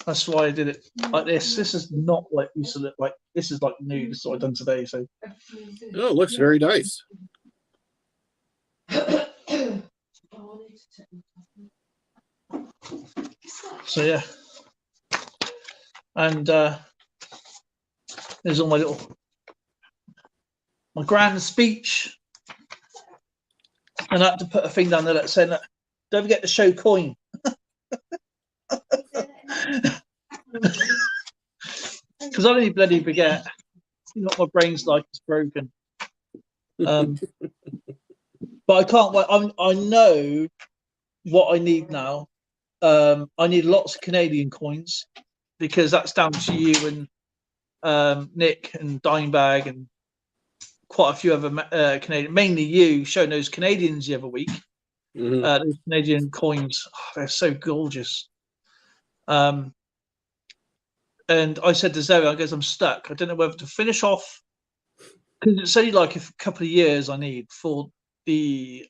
That's why I did it like this. This is not like used to look like. This is like new. This is what I've done today. So Oh, it looks very nice. so yeah, and there's all my grand speech, and I had to put a thing down there that said, "Don't forget to show coin." Because I don't bloody forget. You know what my brain's like, it's broken. But I can't wait. I know what I need now. I need lots of Canadian coins because that's down to you and Nick and Dimebag and quite a few other Canadian, mainly you, showing those Canadians the other week. Those Canadian coins, they're so gorgeous. And I said to Zoe, I guess I'm stuck. I don't know whether to finish off because it's only like a couple of years I need for the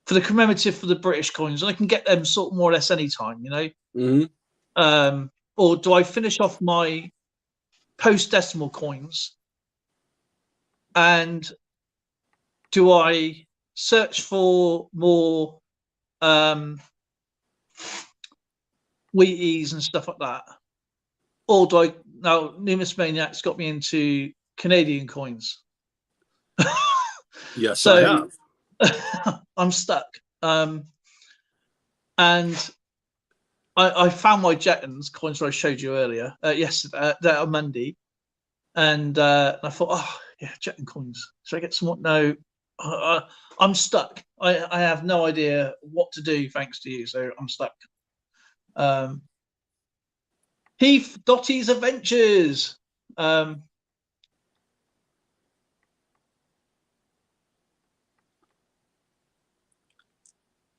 commemorative for the British coins, and I can get them sort of more or less any time, you know. Or do I finish off my post-decimal coins, and do I search for more Wheaties and stuff like that, or do I now Numismatics got me into Canadian coins? Yes, so I have. I'm stuck. And I found my Jettons coins that I showed you earlier yesterday, on Monday, and I thought, oh yeah, Jetton coins. Should I get some? No, I'm stuck. I have no idea what to do thanks to you, so I'm stuck. Heath Dottie's Adventures.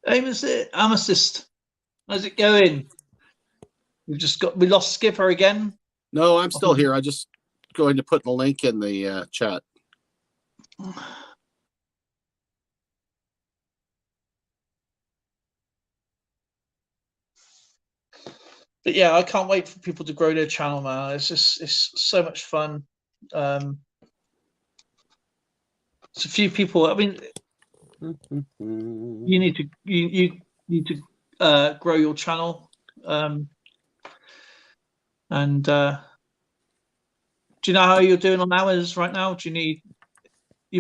Amethyst. How's it going? We lost Skipper again. No, I'm still here. I just going to put the link in the chat. But yeah, I can't wait for people to grow their channel, man. It's so much fun. It's a few people. I mean, you need to grow your channel. And do you know how you're doing on hours right now? You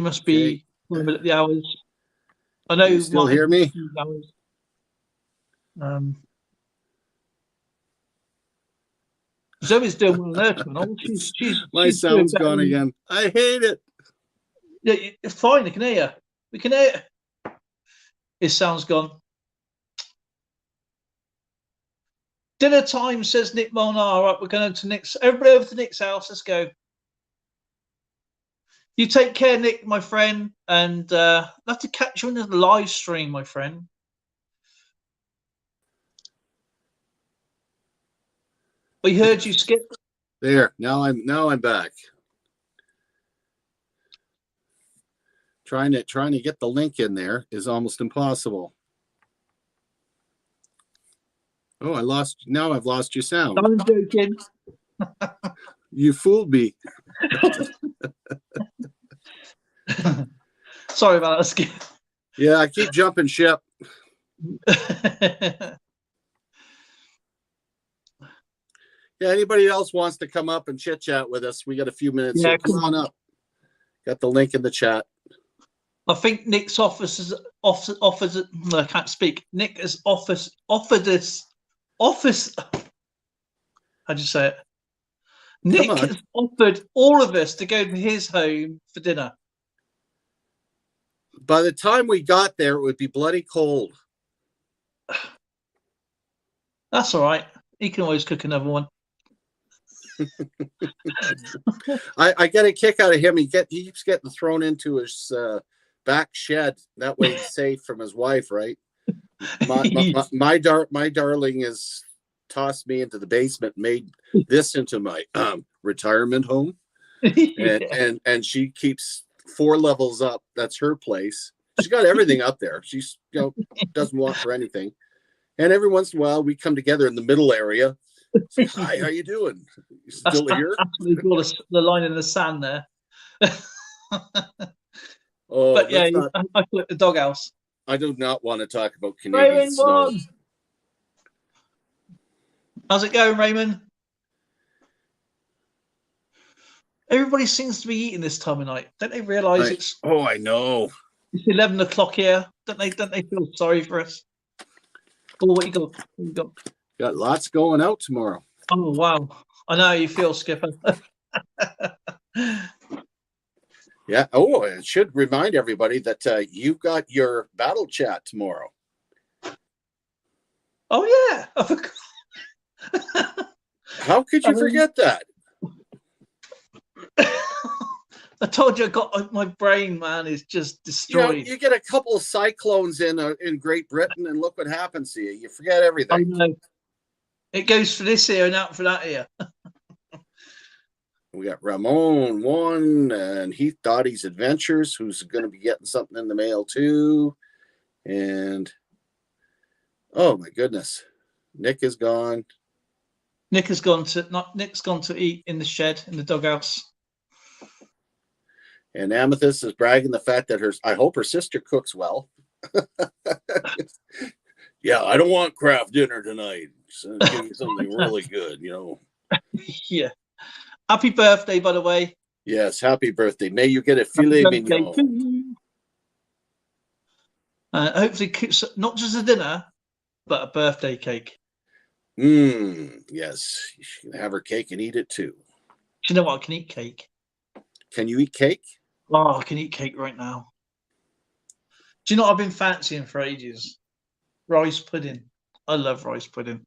must be at the hours. I know you still hear me. Hours. Zoe's doing well on her channel. My sound's gone again. I hate it. Yeah, it's fine. We can hear you. We can hear you. His sound's gone. Dinner time, says Nick Molnar. All right, we're going to Nick's. Everybody over to Nick's house. Let's go. You take care, Nick, my friend, and I'll have to catch you in the live stream, my friend. We heard you, Skip. There. Now I'm back. Trying to get the link in there is almost impossible. Oh, I've lost your sound. I'm joking. You fooled me. Sorry about that, Skip. Yeah, I keep jumping ship. Yeah, anybody else wants to come up and chit chat with us? We got a few minutes. Yeah, so come on up. Got the link in the chat. I think Nick's offers. I can't speak. Nick has offered us. How'd you say it? Nick has offered all of us to go to his home for dinner. By the time we got there, it would be bloody cold. That's all right. He can always cook another one. I get a kick out of him. He keeps getting thrown into his back shed. That way he's safe from his wife, right? My darling has tossed me into the basement, made this into my retirement home. And she keeps 4 levels up. That's her place. She's got everything up there. She's doesn't want for anything. And every once in a while, we come together in the middle area. Say, hi, how you doing? You still here? Absolutely draw the line in the sand there. Oh, but yeah, not, I call it the doghouse. I do not want to talk about Canadian snow. How's it going, Raymond? Everybody seems to be eating this time of night. Don't they realise it's? Oh, I know. It's 11 o'clock here. Don't they feel sorry for us? Oh, what you got? What you got? Got lots going out tomorrow. Oh wow! I know how you feel, Skipper. Yeah. Oh, it should remind everybody that you've got your battle chat tomorrow. Oh yeah, I forgot. How could you forget that? I told you, I got my brain, man, is just destroyed. You get a couple of cyclones in Great Britain, and look what happens to you. You forget everything. I know. It goes for this ear and out for that ear. We got Ramon one and Heath Dottie's Adventures, who's going to be getting something in the mail too. And oh my goodness, Nick is gone. Nick's gone to eat in the shed in the doghouse. And Amethyst is bragging the fact that I hope her sister cooks well. Yeah, I don't want craft dinner tonight. So give me something really good, Yeah. Happy birthday, by the way. Yes, happy birthday. May you get a filet mignon. Hopefully, not just a dinner, but a birthday cake. Yes. You can have her cake and eat it too. Do you know what? I can eat cake. Can you eat cake? Oh, I can eat cake right now. Do you know what I've been fancying for ages? Rice pudding. I love rice pudding.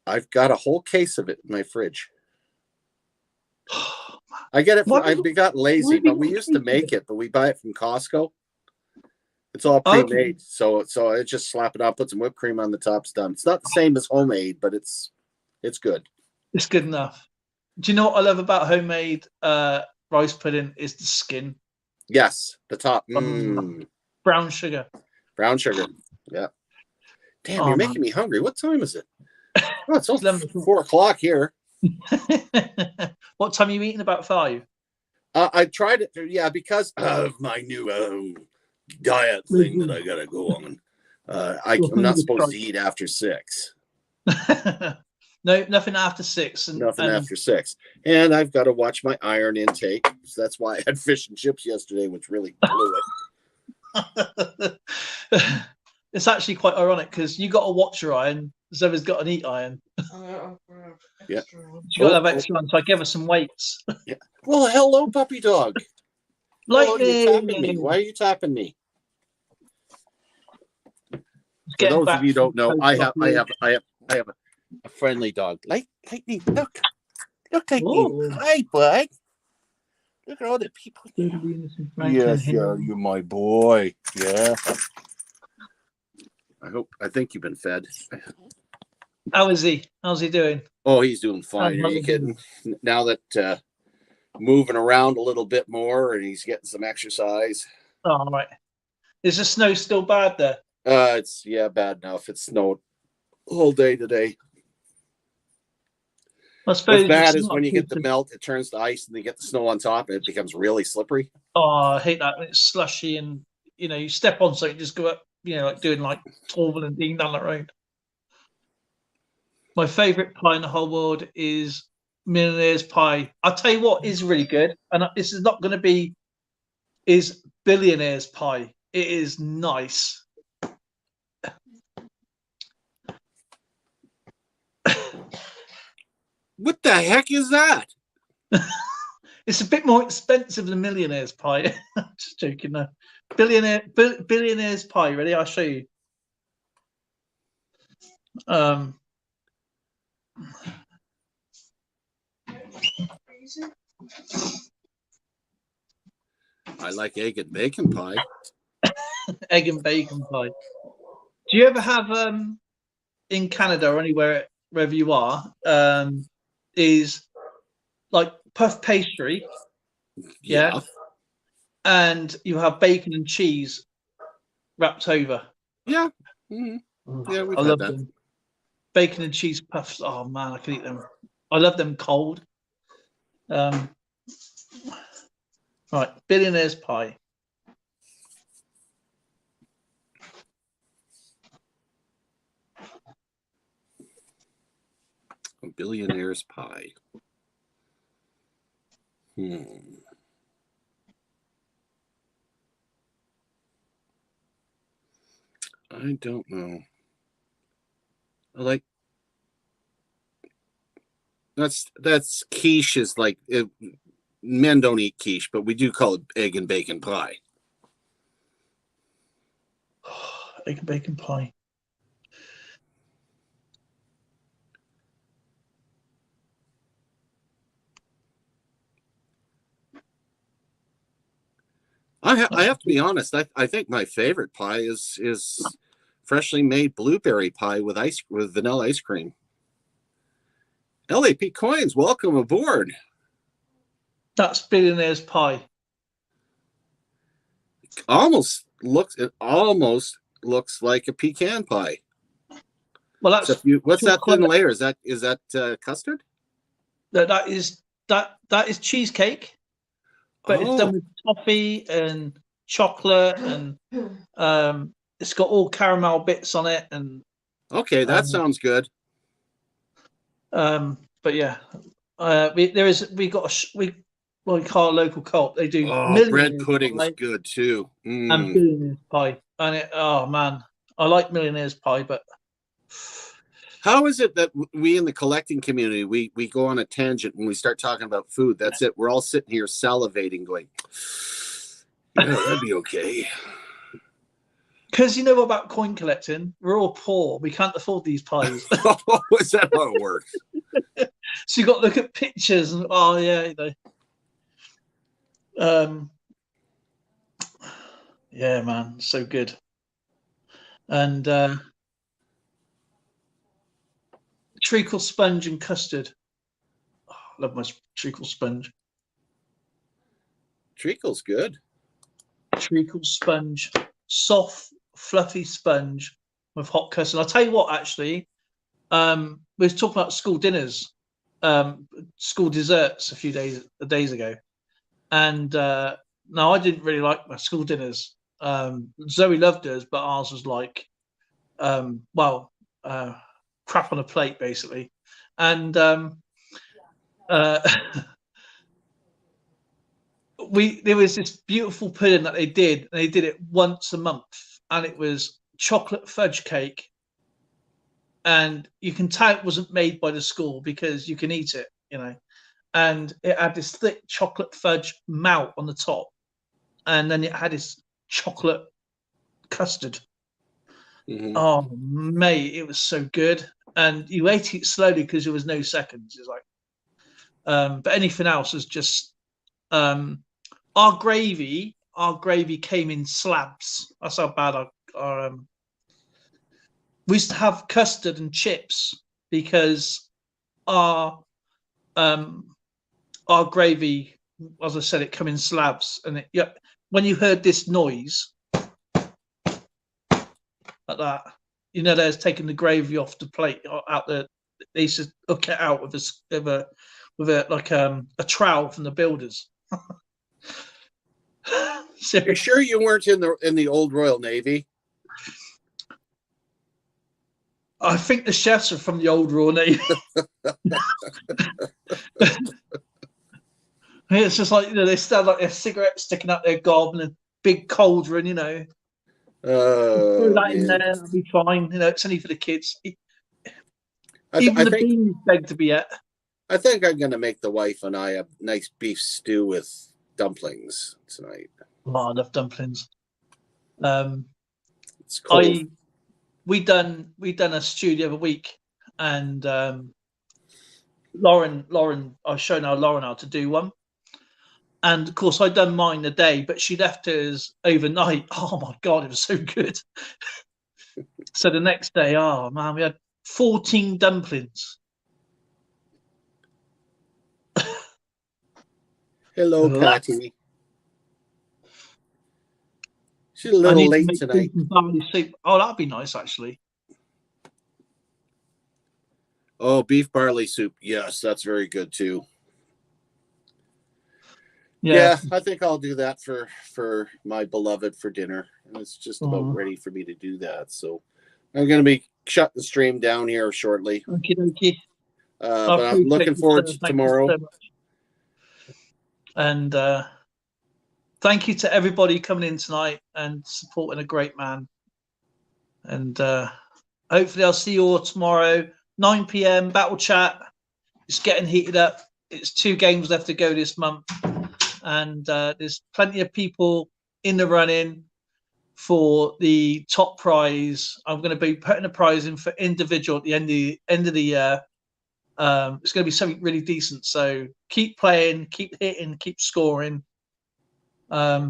I've got a whole case of it in my fridge. I get it. I got lazy, but we used to make it, but we buy it from Costco. It's all pre-made, so I just slap it on, put some whipped cream on the top, it's done. It's not the same as homemade, but it's good. It's good enough. Do you know what I love about homemade rice pudding is the skin? Yes, the top. Brown sugar. Brown sugar. Yeah. Damn, you're making me hungry. What time is it? Oh, it's almost 4 o'clock here. What time are you eating? About 5? I tried it. Yeah, because of my new diet thing that I got to go on. I'm not supposed to eat after 6. No, nothing after 6. After 6. And I've got to watch my iron intake. So that's why I had fish and chips yesterday, which really blew it. It's actually quite ironic because you got to watch your iron. Zoe's got an eat iron. Yeah. She got to have extra one, so I gave her some weights. Yeah. Well, hello, puppy dog. Lightning. You tapping me? Why are you tapping me? For those of you who don't know, I have a friendly dog. Lightning, look Lightning. Hi, bud. Look at all the people there. Yes, yeah, you're my boy. Yeah. I think you've been fed. How is he? How's he doing? Oh, he's doing fine. Are you kidding? Now that moving around a little bit more and he's getting some exercise. Oh, right. Is the snow still bad there? It's bad enough. It snowed all day today. I suppose what's bad is when you get the melt, it turns to ice, and you get the snow on top, and it becomes really slippery. Oh, I hate that when it's slushy and you step on something, just go up, like doing like Torval and Dean down that road. My favourite pie in the whole world is Millionaire's Pie. I'll tell you what is really good, and this is not going to be, is Billionaire's Pie. It is nice. What the heck is that? It's a bit more expensive than Millionaire's Pie. I'm just joking now. Billionaire's Pie. Ready? I'll show you. I like egg and bacon pie. Egg and bacon pie. Do you ever have in Canada or anywhere wherever you are is like puff pastry? Yeah. And you have bacon and cheese wrapped over. Yeah. Mm-hmm. Yeah, we've I had love that. them. Bacon and cheese puffs. Oh man, I can eat them. I love them cold. Right, billionaire's pie. A billionaire's pie. I don't know. That's quiche is like men don't eat quiche, but we do call it egg and bacon pie. Egg and bacon pie. I have to be honest. I think my favorite pie is freshly made blueberry pie with vanilla ice cream. LAP Coins, welcome aboard. That's billionaire's pie. It almost looks like a pecan pie. Well, that's what's that thin layer? Is that custard? That is cheesecake, but it's done with toffee and chocolate, and it's got all caramel bits on it. And okay, that sounds good. But yeah, we call a local co-op. They do bread pudding's good too. And billionaire's pie. And oh man, I like millionaire's pie, but how is it that we in the collecting community we go on a tangent when we start talking about food? That's it. We're all sitting here salivating, going, "Yeah, that'd be okay." Because you know about coin collecting, we're all poor. We can't afford these pies. Oh, is that how it works? So you got to look at pictures and yeah, man, so good. And treacle sponge and custard. Oh, I love my treacle sponge. Treacle's good. Treacle sponge, soft, fluffy sponge with hot custard. I'll tell you what, actually, we were talking about school dinners, school desserts a few days ago, and no, I didn't really like my school dinners. Zoe loved hers, but ours was like, crap on a plate, basically. And there was this beautiful pudding that they did, and they did it once a month, and it was chocolate fudge cake. And you can tell it wasn't made by the school because you can eat it, and it had this thick chocolate fudge melt on the top, and then it had this chocolate custard. Mm-hmm. Oh mate, it was so good. And you ate it slowly because there was no seconds. It's like but anything else was just our gravy came in slabs. That's how bad our we used to have custard and chips because our gravy, as I said, it come in slabs. And when you heard this noise like that, they was taking the gravy off the plate out there. They used to hook it out with a trowel from the builders. So, you're sure you weren't in the old Royal Navy? I think the chefs are from the old Royal Navy. It's just like they still have like their cigarettes sticking out their gob and a big cauldron, throw that in there, it'll be fine. It's only for the kids. Even the beans beg to be ate. I think I'm going to make the wife and I a nice beef stew with dumplings tonight. Oh, I love dumplings. It's cold. We done a stew the other week, and Lauren, I was showing Lauren how to do one, and of course I done mine a day, but she left hers overnight. Oh my god, it was so good. So the next day, oh man, we had 14 dumplings. Hello, Patty. She's a little late tonight. Oh, that'd be nice, actually. Oh, beef barley soup. Yes, that's very good too. Yeah, I think I'll do that for my beloved for dinner. And it's just about ready for me to do that. So I'm going to be shutting the stream down here shortly. Okie dokie. But I'm looking forward to tomorrow. So and thank you to everybody coming in tonight and supporting a great man. And hopefully I'll see you all tomorrow, 9 p.m. Battle Chat. It's getting heated up. It's 2 games left to go this month. And there's plenty of people in the running for the top prize. I'm going to be putting a prize in for individual at the end of the year. It's going to be something really decent. So keep playing, keep hitting, keep scoring. I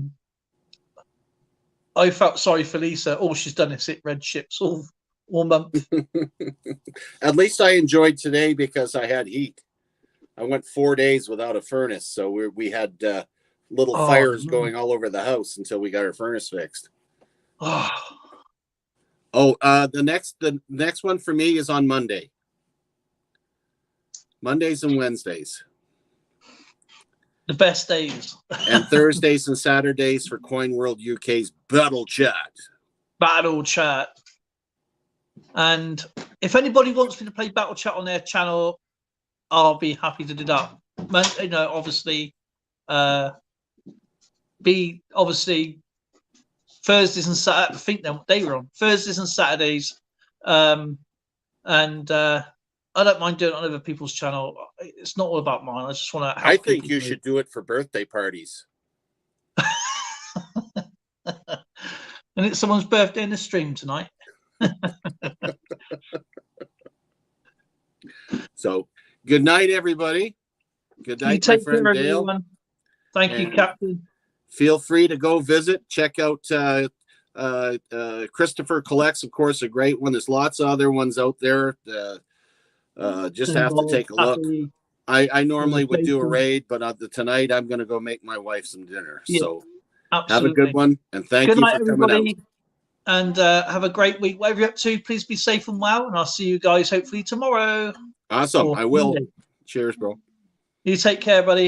felt sorry for Lisa. All she's done is hit red ships all month. At least I enjoyed today because I had heat. I went 4 days without a furnace, so we had little fires going all over the house until we got our furnace fixed. The next one for me is on Monday. Mondays and Wednesdays. The best days. And Thursdays and Saturdays for Coin World UK's Battle Chat. Battle Chat. And if anybody wants me to play Battle Chat on their channel, I'll be happy to do that. You know, obviously, Thursdays and Saturdays. I think they were on Thursdays and Saturdays, and I don't mind doing it on other people's channel. It's not all about mine. I just want to. I think you should do it for birthday parties. And it's someone's birthday in the stream tonight. So, good night, everybody. Good night, my friend Dale. Everyone. Thank you, Captain. Feel free to go visit. Check out Christopher Collects, of course, a great one. There's lots of other ones out there. Just have to take a look. I normally would do a raid, but tonight I'm going to go make my wife some dinner. Yeah, so absolutely. Have a good one, and thank you for coming out. And have a great week. Whatever you're up to, please be safe and well, and I'll see you guys hopefully tomorrow. Awesome. I will. Cheers, bro. You take care, buddy.